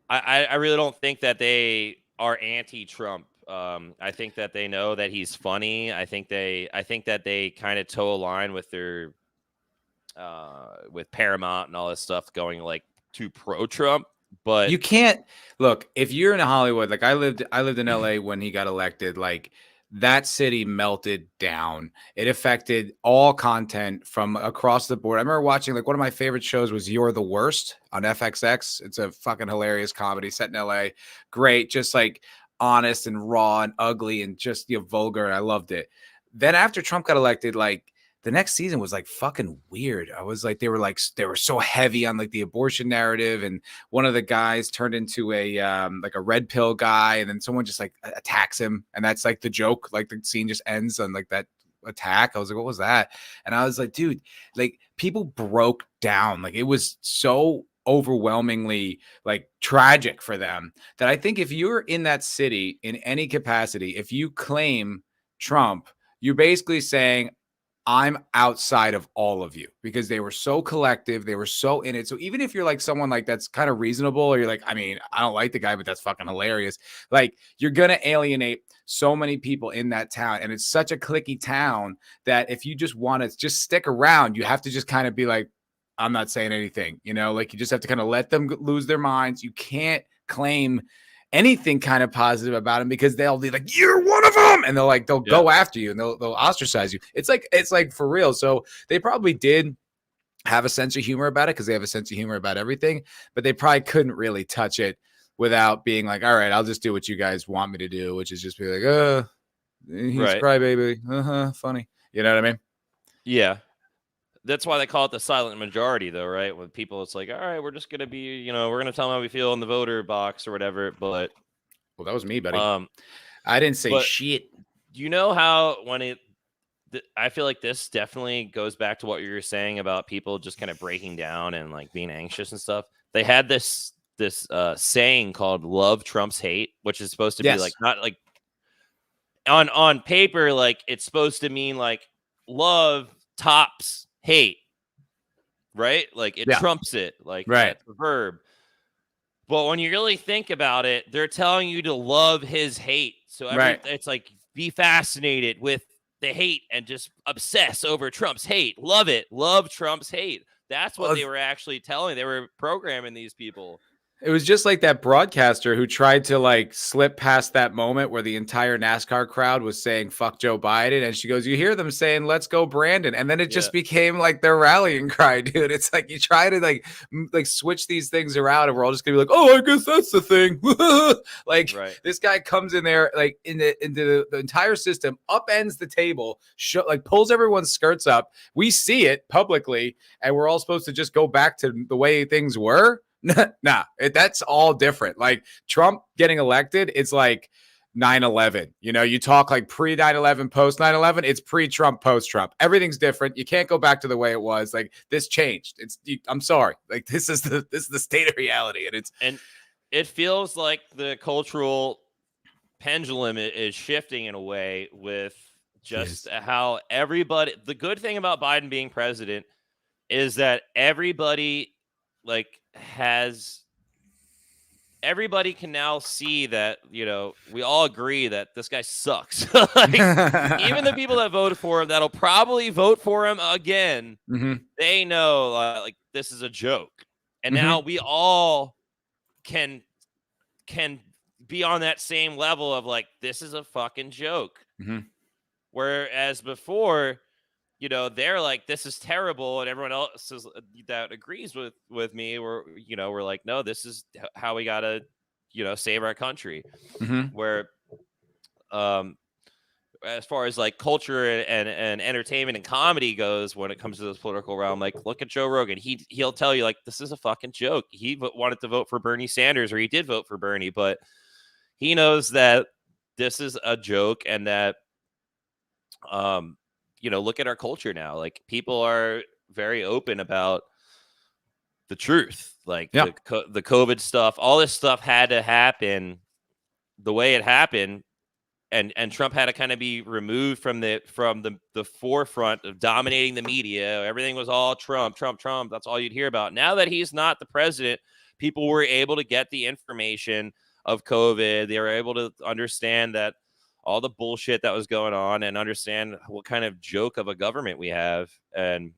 I really don't think that they are anti-Trump. I think that they know that he's funny. I think that they kind of toe a line with their with Paramount and all this stuff going like too pro-Trump. But you can't look if you're in Hollywood. Like I lived in LA when he got elected. Like that city melted down. It affected all content from across the board. I remember watching like one of my favorite shows was You're the Worst on FXX. It's a fucking hilarious comedy set in LA. Great, just like honest and raw and ugly and just vulgar. I loved it. Then after Trump got elected, like the next season was like fucking weird. I was like, they were so heavy on like the abortion narrative, and one of the guys turned into a like a red pill guy, and then someone just like attacks him, and that's like the joke. Like the scene just ends on like that attack. I was like, what was that? And I was like, dude, like people broke down. Like it was so overwhelmingly like tragic for them that I think if you're in that city in any capacity, if you claim Trump, you're basically saying, I'm outside of all of you, because they were so collective. They were so in it. So even if you're like someone like that's kind of reasonable, or you're like, I mean, I don't like the guy, but that's fucking hilarious. Like you're going to alienate so many people in that town. And it's such a cliquey town that if you just want to just stick around, you have to just kind of be like, I'm not saying anything, like you just have to kind of let them lose their minds. You can't claim anything kind of positive about him, because they'll be like, you're one of them, and they'll go after you and they'll ostracize you. It's like for real. So they probably did have a sense of humor about it, because they have a sense of humor about everything, but they probably couldn't really touch it without being like, all right, I'll just do what you guys want me to do, which is just be like, he's crybaby, funny, you know what I mean? yeah, that's why they call it the silent majority, though, right? With people, it's like, all right, we're just gonna be, we're gonna tell them how we feel in the voter box or whatever. But well, that was me, buddy. I didn't say shit. You know how I feel like this definitely goes back to what you were saying about people just kind of breaking down and like being anxious and stuff. They had this saying called "Love Trumps Hate," which is supposed to be like not like on paper, like it's supposed to mean like love tops hate, right? Like it trumps it, like that's the verb. But when you really think about it, they're telling you to love his hate. So it's like be fascinated with the hate and just obsess over Trump's hate. Love it. Love Trump's hate. That's what they were actually telling. They were programming these people. It was just like that broadcaster who tried to like slip past that moment where the entire NASCAR crowd was saying fuck Joe Biden, and she goes, you hear them saying let's go Brandon, and then it just became like their rallying cry, dude. It's like you try to like switch these things around and we're all just gonna be like, oh, I guess that's the thing. Like this guy comes in there like into the entire system, upends the table, like pulls everyone's skirts up. We see it publicly, and we're all supposed to just go back to the way things were. Nah, that's all different. Like Trump getting elected, it's like 9/11. You talk like pre 9/11, post 9/11. It's pre-Trump, post-Trump. Everything's different. You can't go back to the way it was. Like this changed. I'm sorry. Like this is the state of reality, and it feels like the cultural pendulum is shifting in a way with just how everybody. The good thing about Biden being president is that everybody everybody can now see that, we all agree that this guy sucks. Like, even the people that voted for him, that'll probably vote for him again, they know like this is a joke. And now we all can be on that same level of like, this is a fucking joke. Whereas before, they're like, this is terrible, and everyone else that agrees with me, we're like, no, this is how we gotta, save our country. Where, as far as like culture and entertainment and comedy goes, when it comes to this political realm, like look at Joe Rogan. He'll tell you like this is a fucking joke. He wanted to vote for Bernie Sanders, or he did vote for Bernie, but he knows that this is a joke, and that look at our culture now. Like people are very open about the truth. Like the COVID stuff, all this stuff had to happen the way it happened, and Trump had to kind of be removed from the forefront of dominating the media. Everything was all Trump. That's all you'd hear about. Now that he's not the president, people were able to get the information of COVID. They were able to understand that all the bullshit that was going on and understand what kind of joke of a government we have. And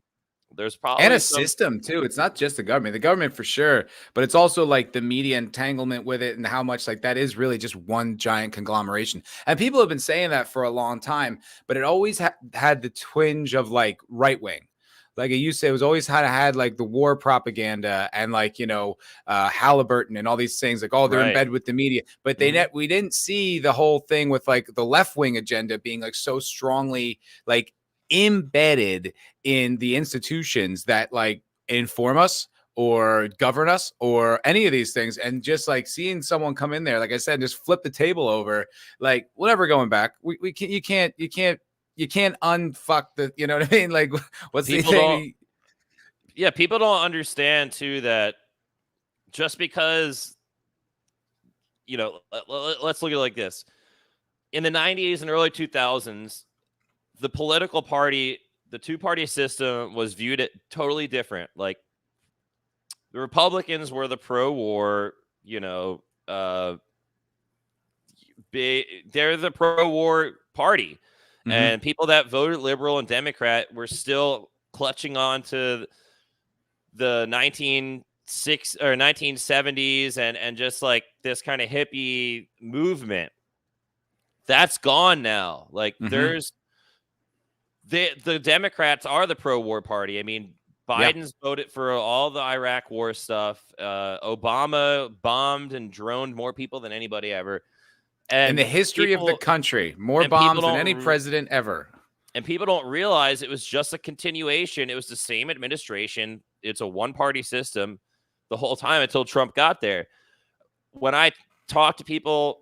there's probably and a system too. It's not just the government for sure, but it's also like the media entanglement with it and how much like that is really just one giant conglomeration. And people have been saying that for a long time, but it always had the twinge of like right wing. Like it used to, it was always had like the war propaganda and like, Halliburton and all these things like, oh, they're in bed with the media, but we didn't see the whole thing with like the left wing agenda being like so strongly like embedded in the institutions that like inform us or govern us or any of these things. And just like seeing someone come in there, like I said, just flip the table over, like whatever going back, we can't, you can't unfuck the, you know what I mean? Like what's people the thing? People don't understand too that just because, let's look at it like this. In the 90s and early 2000s, the political party, the two-party system was viewed it totally different. Like the Republicans were the pro-war, they're the pro-war party. And people that voted liberal and Democrat were still clutching on to the 1970s and just like this kind of hippie movement. That's gone now. Like there's the Democrats are the pro-war party. I mean, Biden's voted for all the Iraq war stuff. Obama bombed and droned more people than anybody ever. And in the history of the country, more bombs than any president ever. And people don't realize it was just a continuation. It was the same administration. It's a one-party system the whole time until Trump got there. When I talk to people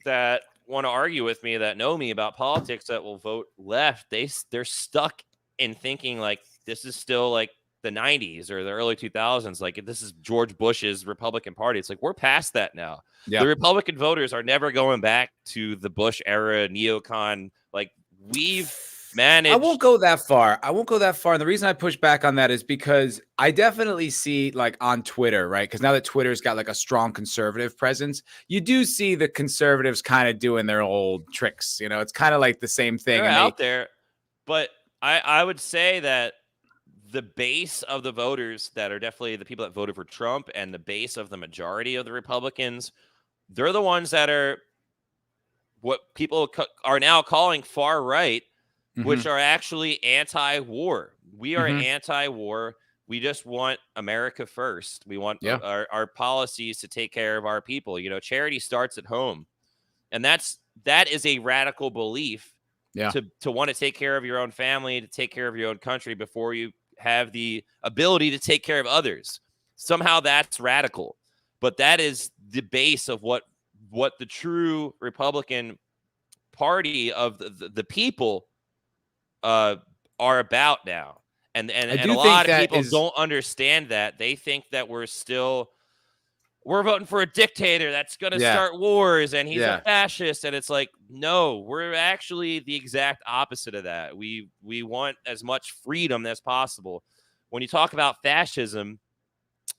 that want to argue with me, that know me about politics, that will vote left, they're stuck in thinking like this is still like the 90s or the early 2000s. Like this is George Bush's Republican Party. It's like we're past that now. The Republican voters are never going back to the Bush era neocon. Like we've managed. I won't go that far. And the reason I push back on that is because I definitely see like on Twitter, right? Because now that Twitter's got like a strong conservative presence, you do see the conservatives kind of doing their old tricks. It's kind of like the same thing. They're out there. But I would say that the base of the voters that are definitely the people that voted for Trump and the base of the majority of the Republicans, they're the ones that are what people are now calling far right, which are actually anti-war. We are anti-war. We just want America first. We want our policies to take care of our people. Charity starts at home. And that is a radical belief to want to take care of your own family, to take care of your own country before you have the ability to take care of others. Somehow that's radical, but that is the base of what the true Republican Party of the people are about now. And a lot of people don't understand that. They think that we're voting for a dictator that's going to start wars and he's a fascist. And it's like, no, we're actually the exact opposite of that. We want as much freedom as possible. When you talk about fascism,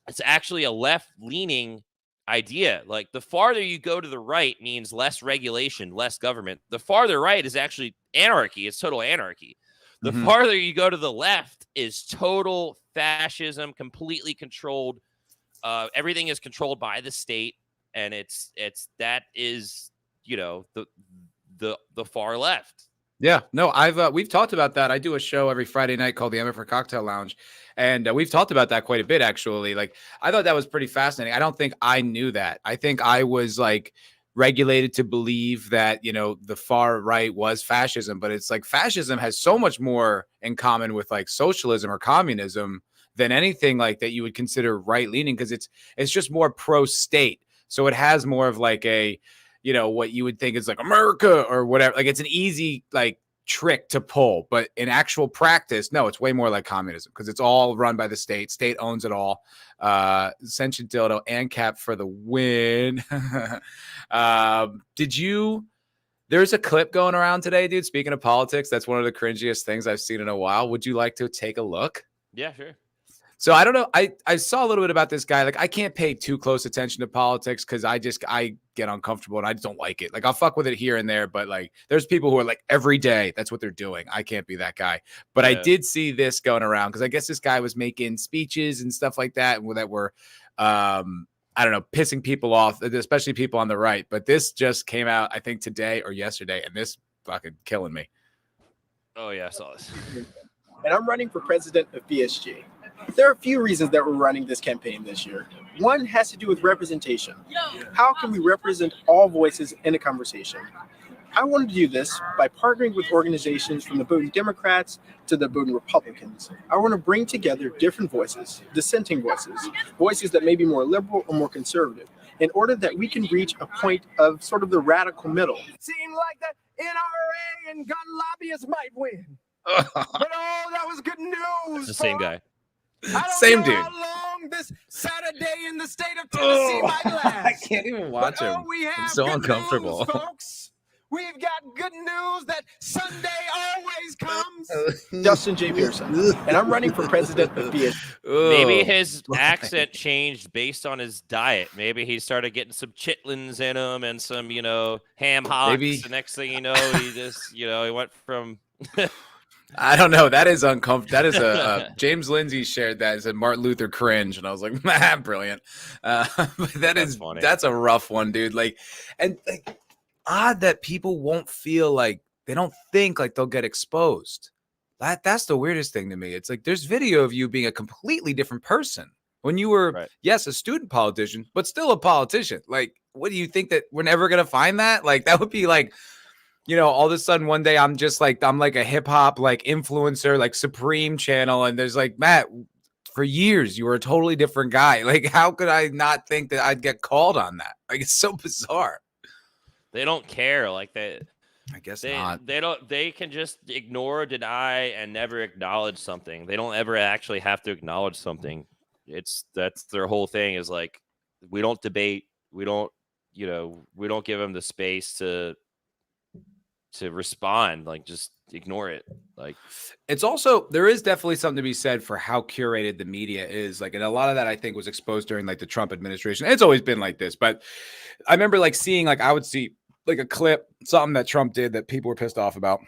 it's actually a left-leaning idea. Like the farther you go to the right means less regulation, less government. The farther right is actually anarchy. It's total anarchy. The farther you go to the left is total fascism, completely controlled. Everything is controlled by the state, and that is the far left. Yeah, no, we've talked about that. I do a show every Friday night called the MFer Cocktail Lounge, and we've talked about that quite a bit actually. Like I thought that was pretty fascinating. I don't think I knew that. I think I was like regulated to believe that the far right was fascism, but it's like fascism has so much more in common with like socialism or communism than anything like that you would consider right leaning, because it's just more pro state. So it has more of like a what you would think is like America or whatever. Like it's an easy like trick to pull, but in actual practice, no, it's way more like communism because it's all run by the state. State owns it all. Sentient dildo and cap for the win. There's a clip going around today, dude. Speaking of politics, that's one of the cringiest things I've seen in a while. Would you like to take a look? Yeah, sure. So I don't know. I saw a little bit about this guy. Like I can't pay too close attention to politics because I get uncomfortable and I just don't like it. Like I'll fuck with it here and there, but like there's people who are like every day that's what they're doing. I can't be that guy. But I did see this going around because I guess this guy was making speeches and stuff like that that were I don't know, pissing people off, especially people on the right. But this just came out, I think today or yesterday, and this fucking killing me. Oh yeah, I saw this. And I'm running for president of BSG. There are a few reasons that we're running this campaign this year. One has to do with representation. How can we represent all voices in a conversation? I wanted to do this by partnering with organizations from the Bowdoin Democrats to the Bowdoin Republicans. I want to bring together different voices, dissenting voices, voices that may be more liberal or more conservative, in order that we can reach a point of sort of the radical middle. It seemed like the NRA and gun lobbyists might win. But oh, that was good news. It's the same guy. Same dude. How long this Saturday in the state of Tennessee might last. I can't even watch him. I'm so uncomfortable. News, folks. We've got good news that Sunday always comes. Justin J. Pearson, and I'm running for president of BSG. Maybe his accent changed based on his diet. Maybe he started getting some chitlins in him and some, ham hocks. Maybe. The next thing you know, he just, he went from. I don't know. That is uncomfortable. That is a James Lindsay shared that as a Martin Luther cringe, and I was like, man, brilliant. But that's funny. That's a rough one, dude. Like, and like, odd that people won't feel like they don't think like they'll get exposed. That's the weirdest thing to me. It's like there's video of you being a completely different person when you were, yes, a student politician, but still a politician. Like, what do you think that we're never gonna find that? Like, that would be like. All of a sudden one day I'm like a hip hop like influencer, like Supreme channel. And there's like, Matt, for years, you were a totally different guy. Like, how could I not think that I'd get called on that? Like, it's so bizarre. They don't care. Like that. I guess not. They can just ignore, deny, and never acknowledge something. They don't ever actually have to acknowledge something. That's their whole thing is like, we don't debate. We don't give them the space to respond, like just ignore it. Like it's also, there is definitely something to be said for how curated the media is. Like, and a lot of that I think was exposed during like the Trump administration. It's always been like this, but I remember like seeing, like, I would see like a clip, something that Trump did that people were pissed off about.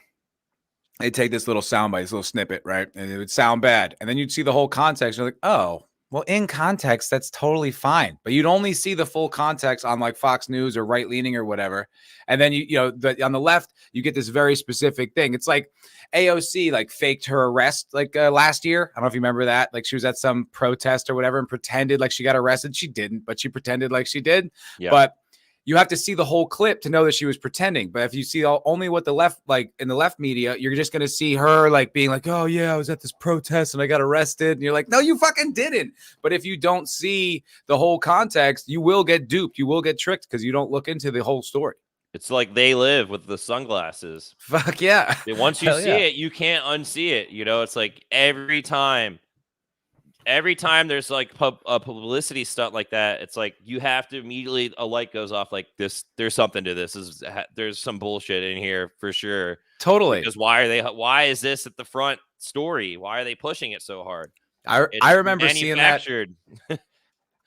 They'd take this little soundbite, this little snippet, right? And it would sound bad. And then you'd see the whole context. You're like, oh, well, in context, that's totally fine. But you'd only see the full context on like Fox News or right leaning or whatever. And then on the left, you get this very specific thing. It's like AOC like faked her arrest like last year. I don't know if you remember that. Like she was at some protest or whatever and pretended like she got arrested. She didn't, but she pretended like she did. Yeah. But you have to see the whole clip to know that she was pretending. But if you see only what the left, like in the left media, you're just going to see her like being like, oh yeah, I was at this protest and I got arrested. And you're like, no, you fucking didn't. But if you don't see the whole context, you will get duped. You will get tricked because you don't look into the whole story. It's like They Live with the sunglasses. Fuck yeah. Once you see it, you can't unsee it. It's like every time there's like a publicity stunt like that, it's like you have to immediately, a light goes off like this. There's something to this. There's some bullshit in here for sure. Totally. Because why is this at the front story? Why are they pushing it so hard? I remember seeing that.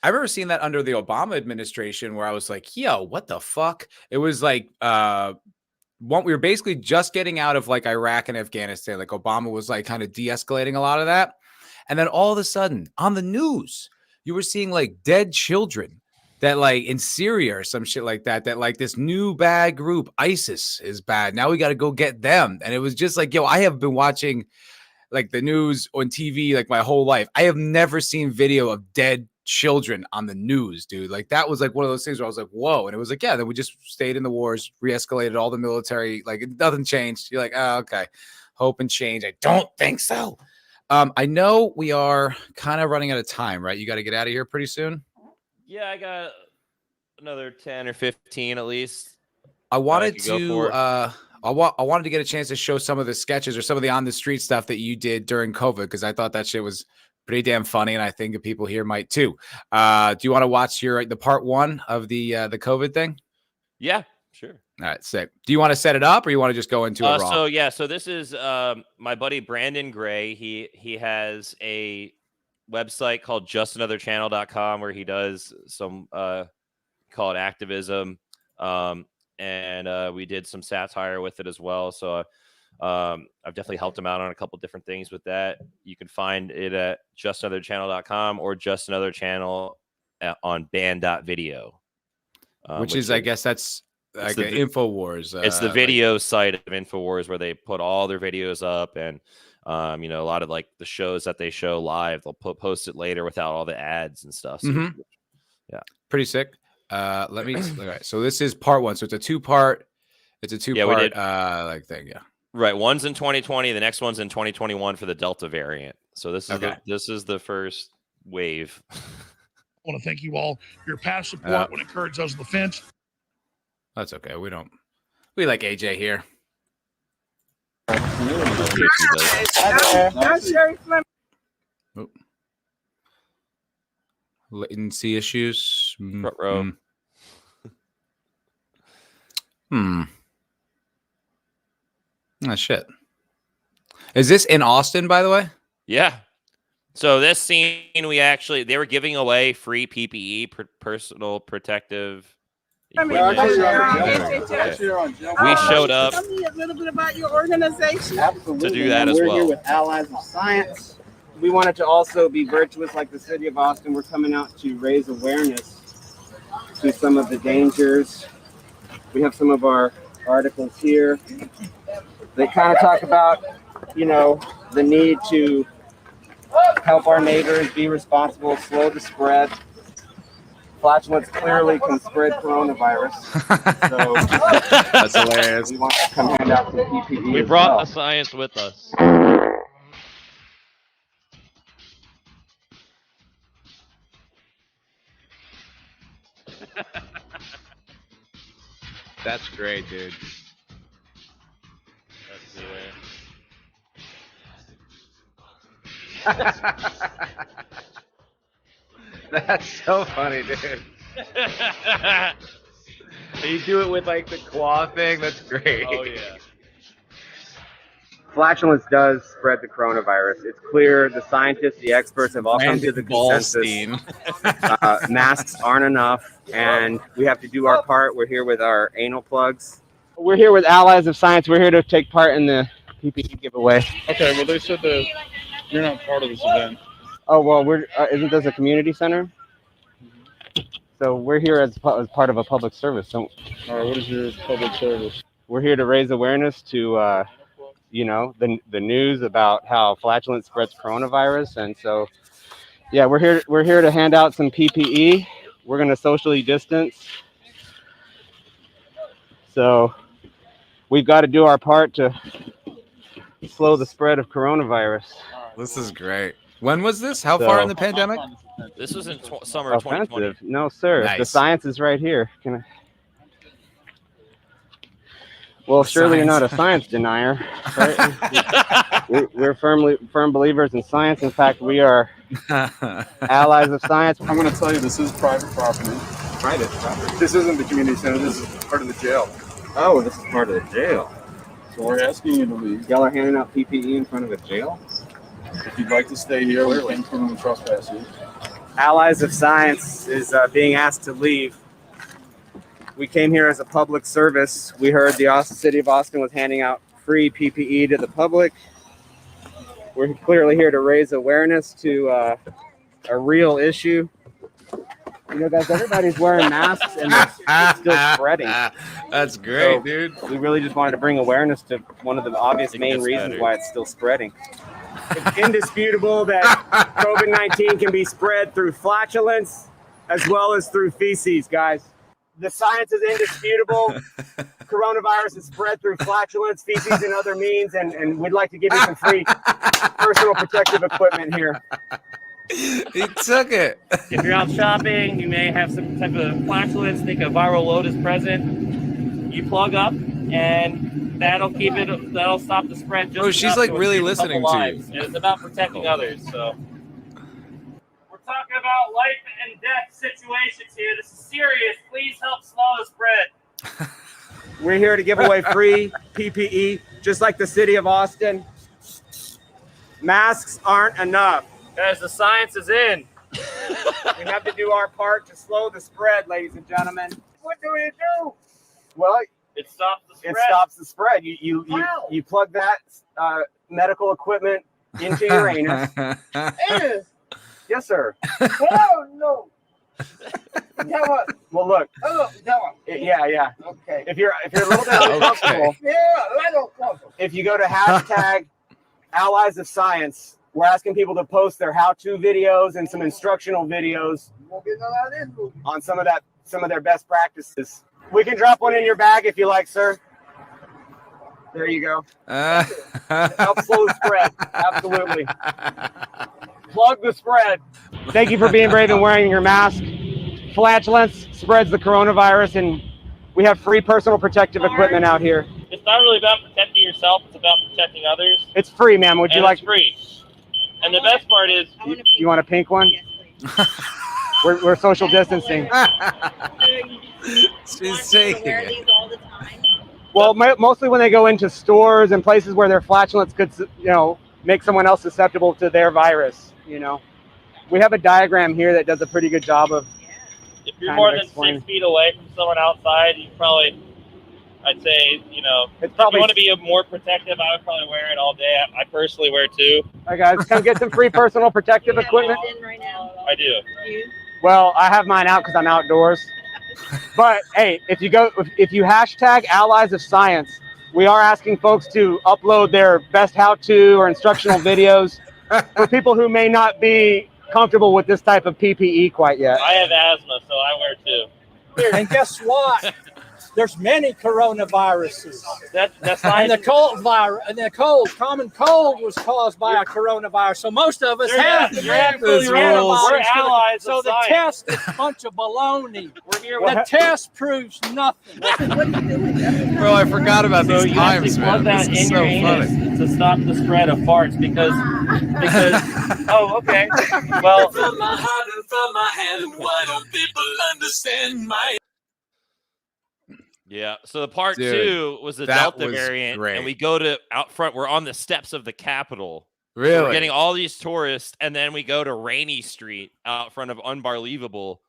I remember seeing that under the Obama administration where I was like, yo, what the fuck? It was like, we were basically just getting out of like Iraq and Afghanistan. Like Obama was like kind of de-escalating a lot of that. And then all of a sudden on the news, you were seeing like dead children that like in Syria or some shit like that like this new bad group, ISIS is bad. Now we got to go get them. And it was just like, yo, I have been watching like the news on TV like my whole life. I have never seen video of dead children on the news, dude. Like that was like one of those things where I was like, whoa. And it was like, yeah, then we just stayed in the wars, re-escalated all the military, like nothing changed. You're like, oh, okay. Hope and change. I don't think so. I know we are kind of running out of time, right? You got to get out of here pretty soon. Yeah, I got another 10 or 15 at least. I wanted to get a chance to show some of the sketches or some of the on the street stuff that you did during COVID, because I thought that shit was pretty damn funny, and I think the people here might too. Do you want to watch the part one of the COVID thing? Yeah, sure. All right, sick. Do you want to set it up, or you want to just go into it raw? So this is my buddy Brandon Gray. He has a website called justanotherchannel.com where he does some called activism. And we did some satire with it as well. So I've definitely helped him out on a couple different things with that. You can find it at justanotherchannel.com or just another channel on band.video. Which is, I guess that's like an InfoWars. It's the video site of InfoWars where they put all their videos up, and a lot of like the shows that they show live, they'll post it later without all the ads and stuff. So, yeah, pretty sick. Let me. All right, so this is part 1. So it's a two-part. It's a two-part like thing. Yeah. Right. One's in 2020. The next one's in 2021 for the Delta variant. So this is this is the first wave. I want to thank you all for your past support when it encouraged us on the fence. That's okay. We like AJ here. Oh. Latency issues. Front row. Oh, shit. Is this in Austin, by the way? Yeah. So this scene, they were giving away free PPE, personal protective equipment. We showed up. Tell me a little bit about your organization. Absolutely. To do that as We're well. Here with Allies of Science. We wanted to also be virtuous like the city of Austin. We're coming out to raise awareness to some of the dangers. We have some of our articles here. They kind of talk about, the need to help our neighbors, be responsible, slow the spread. Flatulence clearly can spread coronavirus. So that's hilarious. We want to come hand out some PPE. We brought the science with us. That's great, dude. That's the way. That's so funny, dude. You do it with like the claw thing. That's great. Oh yeah. Flatulence does spread the coronavirus. It's clear. The scientists, the experts have all come to the consensus. Masks aren't enough, and we have to do our part. We're here with our anal plugs. We're here with Allies of Science. We're here to take part in the PPE giveaway. Okay, well, they said that you're not part of this event. Oh, well, isn't this a community center? So we're here as part of a public service. So, all right, what is your public service? We're here to raise awareness to, the news about how flatulence spreads coronavirus. And so, yeah, we're here to hand out some PPE. We're going to socially distance. So we've got to do our part to slow the spread of coronavirus. This is great. When was this? How far in the pandemic? This was in summer of 2020. No, sir. Nice. The science is right here. Well, surely you're not a science denier, right? We're firm believers in science. In fact, we are allies of science. I'm going to tell you, this is private property. Private property? This isn't the community center. This is part of the jail. Oh, this is part of the jail. So we're asking you to leave. Y'all are handing out PPE in front of a jail? If you'd like to stay here, we can criminally trespass you. Allies of Science is being asked to leave. We came here as a public service. We heard the city of Austin was handing out free PPE to the public. We're clearly here to raise awareness to a real issue. Guys, everybody's wearing masks and it's still spreading. That's great, dude. We really just wanted to bring awareness to one of the obvious main reasons why it's still spreading. It's indisputable that COVID-19 can be spread through flatulence as well as through feces, guys. The science is indisputable. Coronavirus is spread through flatulence, feces, and other means, and we'd like to give you some free personal protective equipment here. He took it. If you're out shopping, you may have some type of flatulence, think a viral load is present. You plug up, and that'll stop the spread. Oh, she's like really listening to you. And it's about protecting others. So we're talking about life and death situations here. This is serious. Please help slow the spread. We're here to give away free PPE, just like the city of Austin. Masks aren't enough. Guys, the science is in. We have to do our part to slow the spread, ladies and gentlemen. What do we do? Well, It stops the spread. it stops the spread. You plug that medical equipment into your anus. Yes, sir. Oh no. Well, look. Yeah. Okay. If you're a little bit uncomfortable, if you go to hashtag Allies of Science, we're asking people to post their how-to videos and some instructional videos on some of their best practices. We can drop one in your bag if you like, sir. There you go. Help slow the spread. Absolutely. Plug the spread. Thank you for being brave and wearing your mask. Flatulence spreads the coronavirus, and we have free personal protective equipment out here. It's not really about protecting yourself. It's about protecting others. It's free, ma'am. Would you like? It's free. And the best part is, You want a pink one? We're social distancing. She's taking it. Well, mostly when they go into stores and places where their flatulence could, make someone else susceptible to their virus. We have a diagram here that does a pretty good job of. if you're more than 6 feet away from someone outside, you probably, I'd say, it's probably, if you want to be more protective, I would probably wear it all day. I personally wear it too. All right, guys, come get some free personal protective equipment. Right now. I do. Well, I have mine out because I'm outdoors. But hey, if you hashtag Allies of Science, we are asking folks to upload their best how-to or instructional videos for people who may not be comfortable with this type of PPE quite yet. I have asthma, so I wear too. And guess what? There's many coronaviruses. That's and the cold virus, and the common cold was caused by a coronavirus. So most of us have the coronavirus. We're allies. So the test is a bunch of baloney. We're here. The test proves nothing. Bro, I forgot about So these you have times, to plug man. that This is in so your anus funny. to stop the spread of farts because oh, okay. Well, from my heart and from my hand, why don't people understand my? Yeah. So the part Dude, 2 was the that Delta was variant, great. and we go to out front. We're on the steps of the Capitol. Really? So we're getting all these tourists, and then we go to Rainy Street out front of Unbelievable,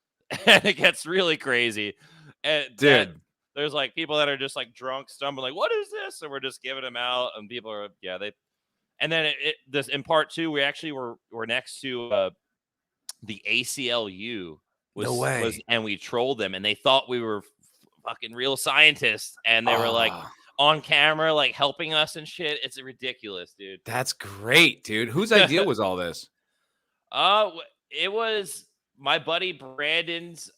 and it gets really crazy. And Dude. there's like people that are just like drunk, stumbling, like, "What is this?" And we're just giving them out, and people are, they. And then this in part 2, we actually were next to the ACLU. No way. And we trolled them, and they thought we were fucking real scientists, and they were like on camera, like helping us and shit. It's ridiculous, dude. That's great, dude. Whose idea was all this? It was my buddy Brandon's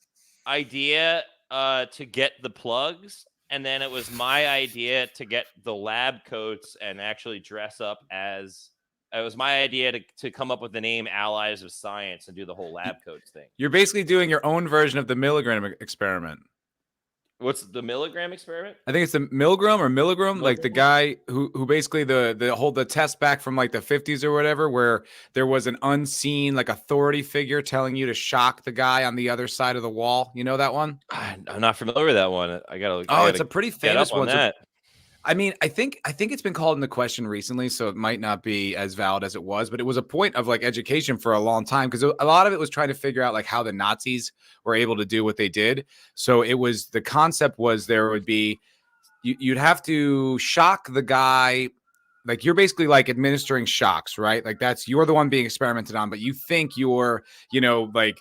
idea to get the plugs, and then it was my idea to get the lab coats and actually dress up as. It was my idea to come up with the name Allies of Science and do the whole lab coats thing. You're basically doing your own version of the milligram experiment. What's the milligram experiment? I think it's the milligram, like the guy who basically the test back from like the 50s or whatever, where there was an unseen like authority figure telling you to shock the guy on the other side of the wall. You know that one? I'm not familiar with that one. It's a pretty famous one. That. I mean, I think it's been called into question recently, so it might not be as valid as it was, but it was a point of like education for a long time because a lot of it was trying to figure out like how the Nazis were able to do what they did. So the concept was there would be, you'd have to shock the guy. Like you're basically like administering shocks, right? Like you're the one being experimented on, but you think you're, like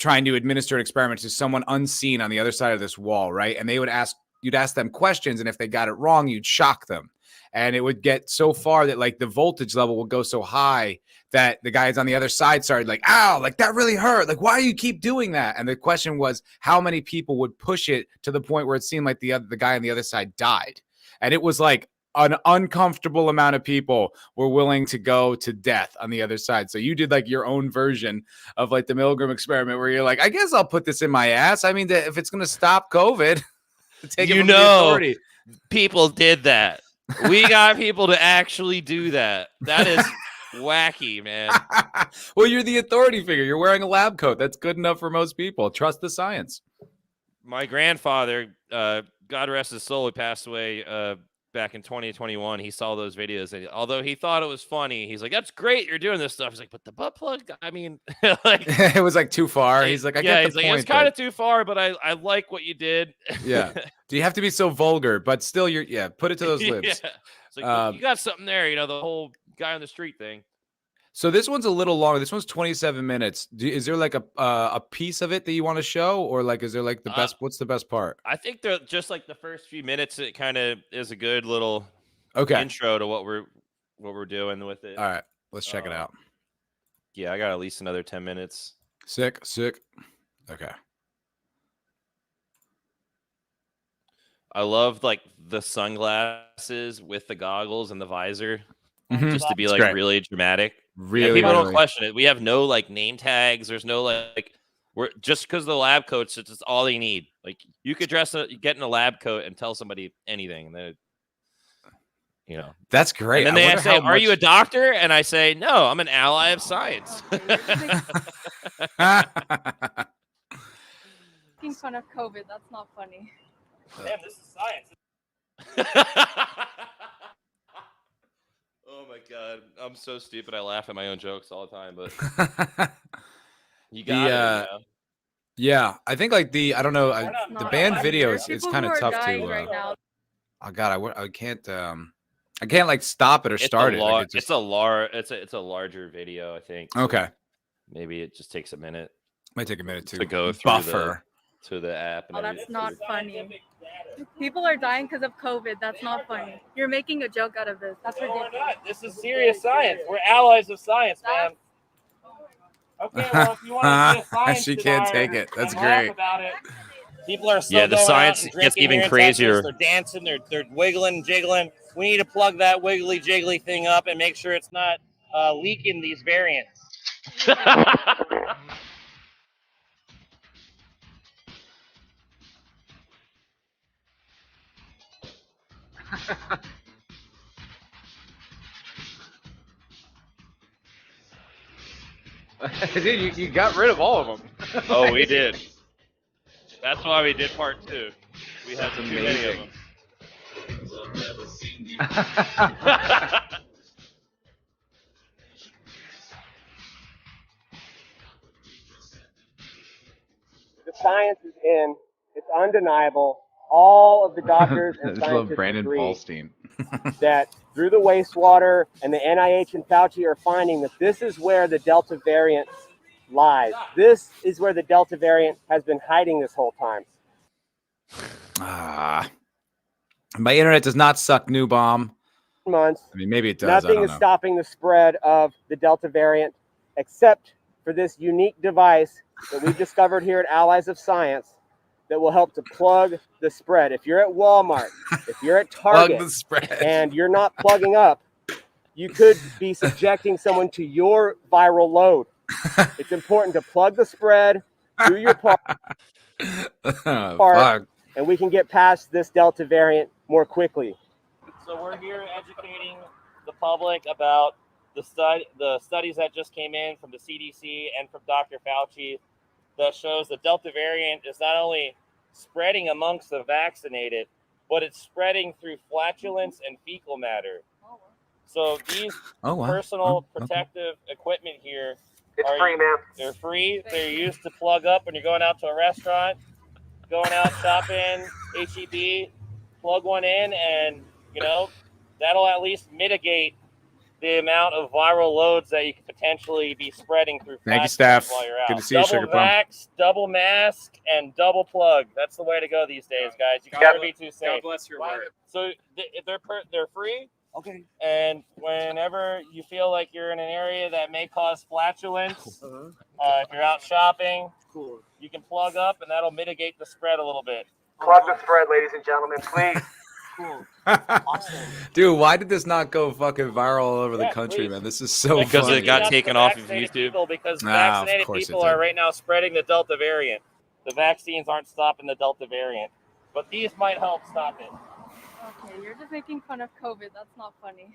trying to administer an experiment to someone unseen on the other side of this wall, right? And you'd ask them questions, and if they got it wrong, you'd shock them. And it would get so far that like the voltage level would go so high that the guys on the other side started like, ow, like that really hurt. Like, why do you keep doing that? And the question was how many people would push it to the point where it seemed like the guy on the other side died. And it was like an uncomfortable amount of people were willing to go to death on the other side. So you did like your own version of like the milligram experiment where you're like, I guess I'll put this in my ass. I mean, if it's going to stop COVID. People did that. We got people to actually do that. That is wacky, man. Well, you're the authority figure. You're wearing a lab coat. That's good enough for most people. Trust the science. My grandfather, God rest his soul, he passed away back in 2021, he saw those videos, and although he thought it was funny, he's like, "That's great, you're doing this stuff." He's like, "But the butt plug, I mean, like it was like too far." He's like, "I get the he's like, point." it's kind of too far, but I like what you did. Yeah. Do you have to be so vulgar? But still, put it to those lips. Yeah. It's like, you got something there, you know, the whole guy on the street thing. So this one's a little longer. This one's 27 minutes. Is there like a piece of it that you want to show, or like is there like the best? What's the best part? I think they're just like the first few minutes. It kind of is a good little intro to what we're doing with it. All right, let's check it out. Yeah, I got at least another 10 minutes. Sick. Okay. I love like the sunglasses with the goggles and the visor, just to be like really dramatic. Really, people don't question it. We have no like name tags. There's no like we're just because of the lab coats. It's just all they need. Like you could get in a lab coat and tell somebody anything. That that's great. And then they say, "Are you a doctor?" And I say, "No, I'm an ally of science." Making fun of COVID. That's not funny. Damn, this is science. Oh my god, I'm so stupid. I laugh at my own jokes all the time, but you got it. You know? Yeah, I think like I don't know, the band video is kind of tough to. Right now. Oh god, I can't like stop it or start it. Like it's a larger video, I think. So okay. Maybe it just takes a minute. Might take a minute to go through buffer to the app. And that's not funny. People are dying because of COVID. That's not funny. You're making a joke out of this. That's ridiculous. We're not. This is serious science. We're allies of science, man. Okay, well, if you want to be a science she can't take it. That's laugh great. About it. People are still the going science out and gets drinking even here in crazier. Texas. They're dancing. They're wiggling and jiggling. We need to plug that wiggly jiggly thing up and make sure it's not leaking these variants. Dude, you got rid of all of them. Oh, we did. That's why we did part 2. We had too many of them. The science is in. It's undeniable. All of the doctors and scientists agree that through the wastewater and the NIH and Fauci are finding that this is where the Delta variant lies. This is where the Delta variant has been hiding this whole time. My internet does not suck, new bomb. Months. I mean, maybe it does. Nothing is stopping the spread of the Delta variant except for this unique device that we've discovered here at Allies of Science that will help to plug the spread. If you're at Walmart, if you're at Target, and you're not plugging up, you could be subjecting someone to your viral load. It's important to plug the spread, do your part, and we can get past this Delta variant more quickly. So we're here educating the public about the studies that just came in from the CDC and from Dr. Fauci that shows the Delta variant is not only spreading amongst the vaccinated, but it's spreading through flatulence and fecal matter. So these personal protective equipment here are free, man. They're free. They're used to plug up when you're going out to a restaurant, going out shopping, HEB, plug one in, and that'll at least mitigate the amount of viral loads that you could potentially be spreading through. Thank you, staff. While you're out. Good to see you, Sugar Double vax, double mask, and double plug. That's the way to go these days, guys. You can't be too safe. God bless your word. So they're free. Okay. And whenever you feel like you're in an area that may cause flatulence, if you're out shopping, you can plug up, and that'll mitigate the spread a little bit. Plug the spread, ladies and gentlemen, please. Awesome. Dude, why did this not go fucking viral all over the country, man? This is so because funny. it got taken off of YouTube. Because vaccinated people are right now spreading the Delta variant. The vaccines aren't stopping the Delta variant, but these might help stop it. Okay, you're just making fun of COVID. That's not funny.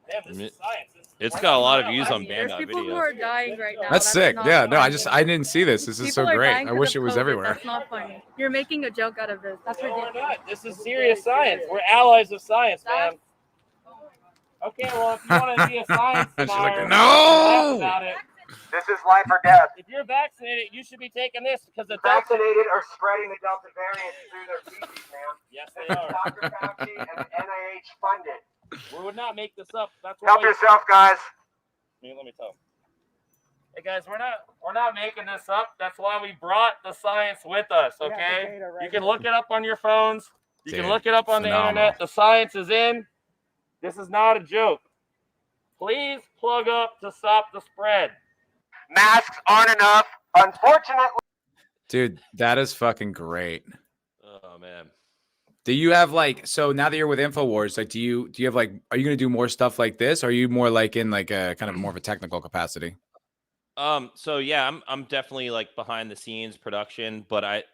Damn, this is science. It's got a lot of views I on mean, there's Band people who Video. are dying right now. That's sick. not Yeah, no, funny. I didn't see this. This is so People are great. dying I 'cause wish of it was COVID. everywhere. That's not funny. You're making a joke out of this. That's No, we're ridiculous. not. This is serious science. We're allies of science, man. Okay, well, if you want to be a science She's like, denier, no! about it. This is life or death. If you're vaccinated, you should be taking this because the Vaccinated are spreading the Delta variant through their feces, man. Yes, they are. Dr. Fauci and the NIH funded. We would not make this up. That's Help yourself, guys. Let me tell. Hey guys, we're not making this up. That's why we brought the science with us. Okay, you can look it up on your phones. You can look it up on the internet. The science is in. This is not a joke. Please plug up to stop the spread. Masks aren't enough, unfortunately. Dude, that is fucking great. Oh man. Do you have like, so now that you're with InfoWars, like do you have like, are you gonna do more stuff like this? Or are you more like in like a kind of more of a technical capacity? So yeah, I'm definitely like behind the scenes production, but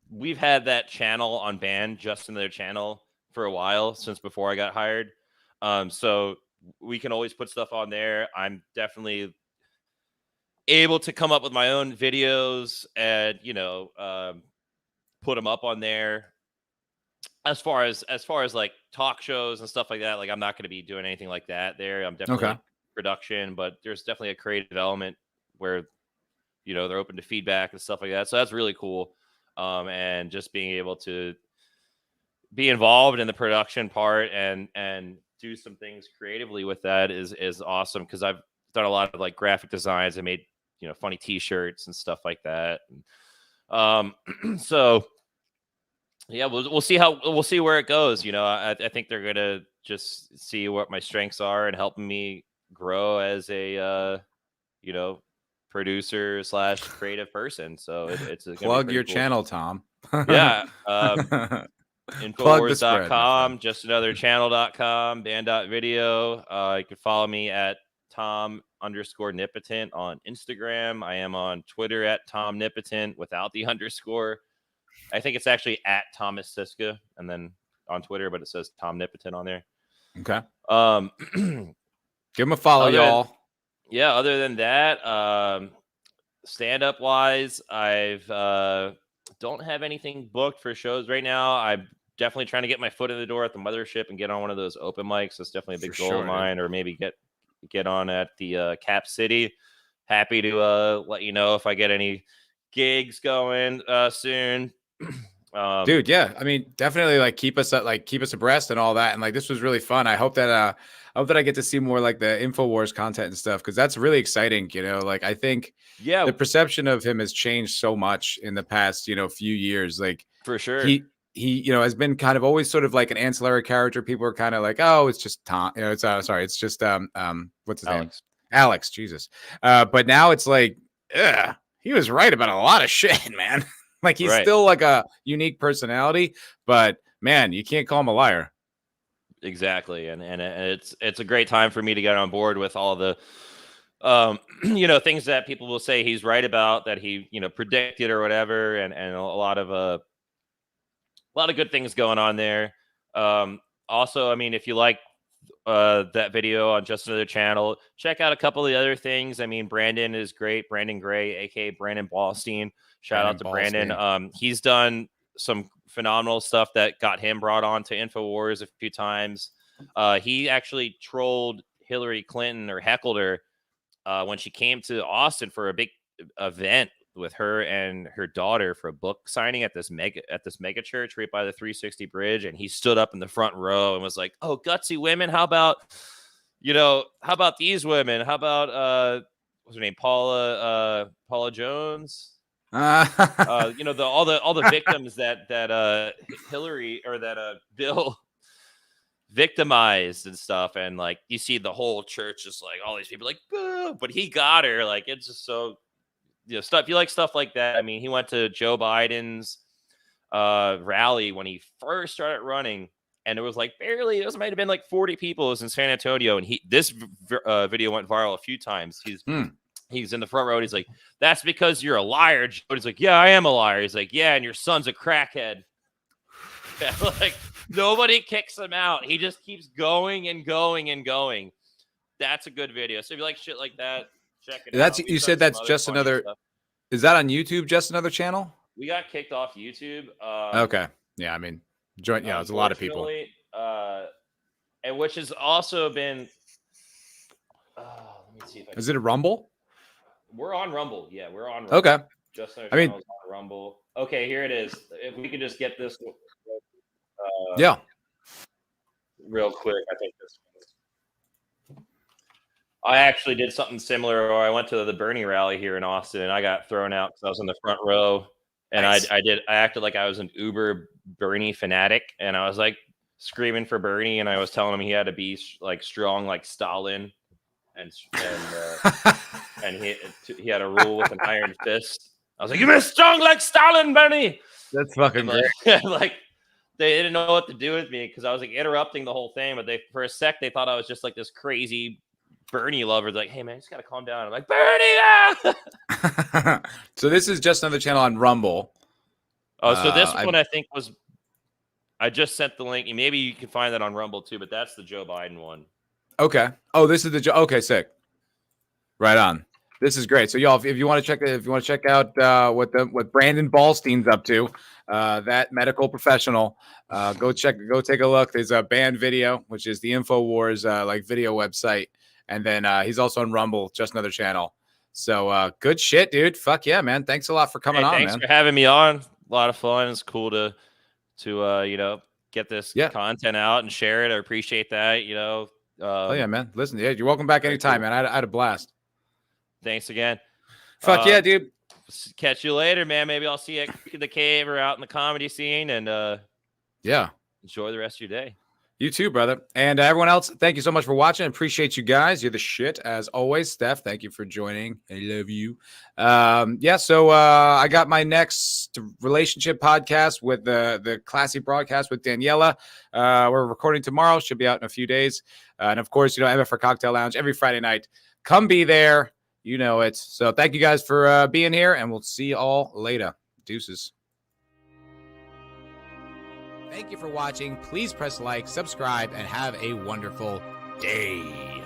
we've had that channel on Band, just another channel, for a while, since before I got hired. So we can always put stuff on there. I'm definitely able to come up with my own videos and, you know, put them up on there. As far as like talk shows and stuff like that, like I'm not going to be doing anything like that there. I'm definitely Okay. production, but there's definitely a creative element where, you know, they're open to feedback and stuff like that. So that's really cool. And just being able to be involved in the production part and do some things creatively with that is awesome, because I've done a lot of like graphic designs. I made, you know, funny t-shirts and stuff like that. So yeah, we'll see where it goes. You know, I think they're gonna just see what my strengths are and helping me grow as a you know, producer / creative person. So it's Plug your channel, Tom. Yeah. Plug the spread, Infowars.com, justanotherchannel.com, band.video. You can follow me at Tom_Nipotent on Instagram. I am on Twitter at Tom Nipotent without the underscore. I think it's actually at Thomas Sisca, and then on Twitter, but it says Tom Nipotent on there. Okay. Give him a follow, y'all. Yeah, other than that, stand-up wise, I've don't have anything booked for shows right now. I'm definitely trying to get my foot in the door at the mothership and get on one of those open mics. That's definitely a big goal of mine, or maybe get on at the Cap City. Happy to let you know if I get any gigs going soon. Dude, yeah, I mean, definitely like keep us abreast and all that. And like, this was really fun. I hope that I get to see more like the InfoWars content and stuff, because that's really exciting. You know, like I think the perception of him has changed so much in the past, you know, few years. Like for sure, he you know, has been kind of always sort of like an ancillary character. People are kind of like, oh, it's just Tom. You know, it's sorry, it's just what's his name? Alex. Jesus. But now it's like, he was right about a lot of shit, man. Like he's still like a unique personality, but man, you can't call him a liar. Exactly. And it's a great time for me to get on board with all the you know, things that people will say he's right about, that he, you know, predicted or whatever, and a lot of good things going on there. Also, I mean, if you like that video on Just Another Channel, check out a couple of the other things. I mean, Brandon is great. Brandon Gray, aka Brandon Ballstein. Shout out to Brandon. He's done some phenomenal stuff that got him brought on to InfoWars a few times. He actually trolled Hillary Clinton, or heckled her, when she came to Austin for a big event with her and her daughter for a book signing at this mega church right by the 360 bridge. And he stood up in the front row and was like, "Oh, gutsy women. How about these women? How about what's her name? Paula Jones." You know, all the victims that Hillary, or that Bill victimized and stuff, and like you see the whole church just like all these people like, boo, but he got her. Like, it's just so, you know, stuff. You like stuff like that. I mean, he went to Joe Biden's rally when he first started running, and it was like barely, it might have been like 40 people. It was in San Antonio, and this video went viral a few times. He's in the front row, and he's like, "That's because you're a liar." He's like, "Yeah, I am a liar." He's like, "Yeah, and your son's a crackhead." Like, nobody kicks him out. He just keeps going and going and going. That's a good video. So if you like shit like that, check it That's out. you We've said done some that's other just funny another. stuff. Is that on YouTube? Just another channel? We got kicked off YouTube. Okay. Yeah, I mean, joint. Yeah, it's a lot of people. And which has also been. Let me see if I. Is it a Rumble? We're on Rumble. Yeah, we're on Rumble. Okay. Just Another I mean, Channel's on Rumble. Okay, here it is. If we could just get this. Yeah. Real quick, I think this. I actually did something similar, or I went to the Bernie rally here in Austin, and I got thrown out because I was in the front row, and Nice. I acted like I was an uber Bernie fanatic, and I was like screaming for Bernie, and I was telling him he had to be like strong like Stalin, and he had a rule with an iron fist. I was like, "You be strong like Stalin, Bernie." That's fucking like, great. like they didn't know what to do with me because I was like interrupting the whole thing, but for a sec they thought I was just like this crazy Bernie lover. They're like, "Hey man, you just gotta calm down." I'm like, "Bernie!" Ah! So this is just another channel on Rumble. Oh, so this one I think was. I just sent the link. Maybe you can find that on Rumble too, but that's the Joe Biden one. Okay. Oh, this is the okay, sick. Right on. This is great. So y'all, if you want to check out what Brandon Ballstein's up to, that medical professional, go take a look. There's a banned video, which is the InfoWars like video website, and then he's also on Rumble, just another channel. So good shit, dude. Fuck yeah, man. Thanks a lot for coming on, thanks man. for having me on. A lot of fun. It's cool to get this content out and share it. I appreciate that. Oh yeah, man. Listen, yeah, you're welcome back anytime, man. I had a blast. Thanks again. Fuck yeah, dude. Catch you later, man. Maybe I'll see you at the cave or out in the comedy scene, and yeah, enjoy the rest of your day. You too, brother. And everyone else, thank you so much for watching. Appreciate you guys. You're the shit as always. Steph, thank you for joining. I love you. So I got my next relationship podcast with the classy broadcast with Daniela. We're recording tomorrow. Should be out in a few days. And of course, MFer Cocktail Lounge every Friday night. Come be there. You know it. So thank you guys for being here, and we'll see you all later. Deuces. Thank you for watching. Please press like, subscribe, and have a wonderful day.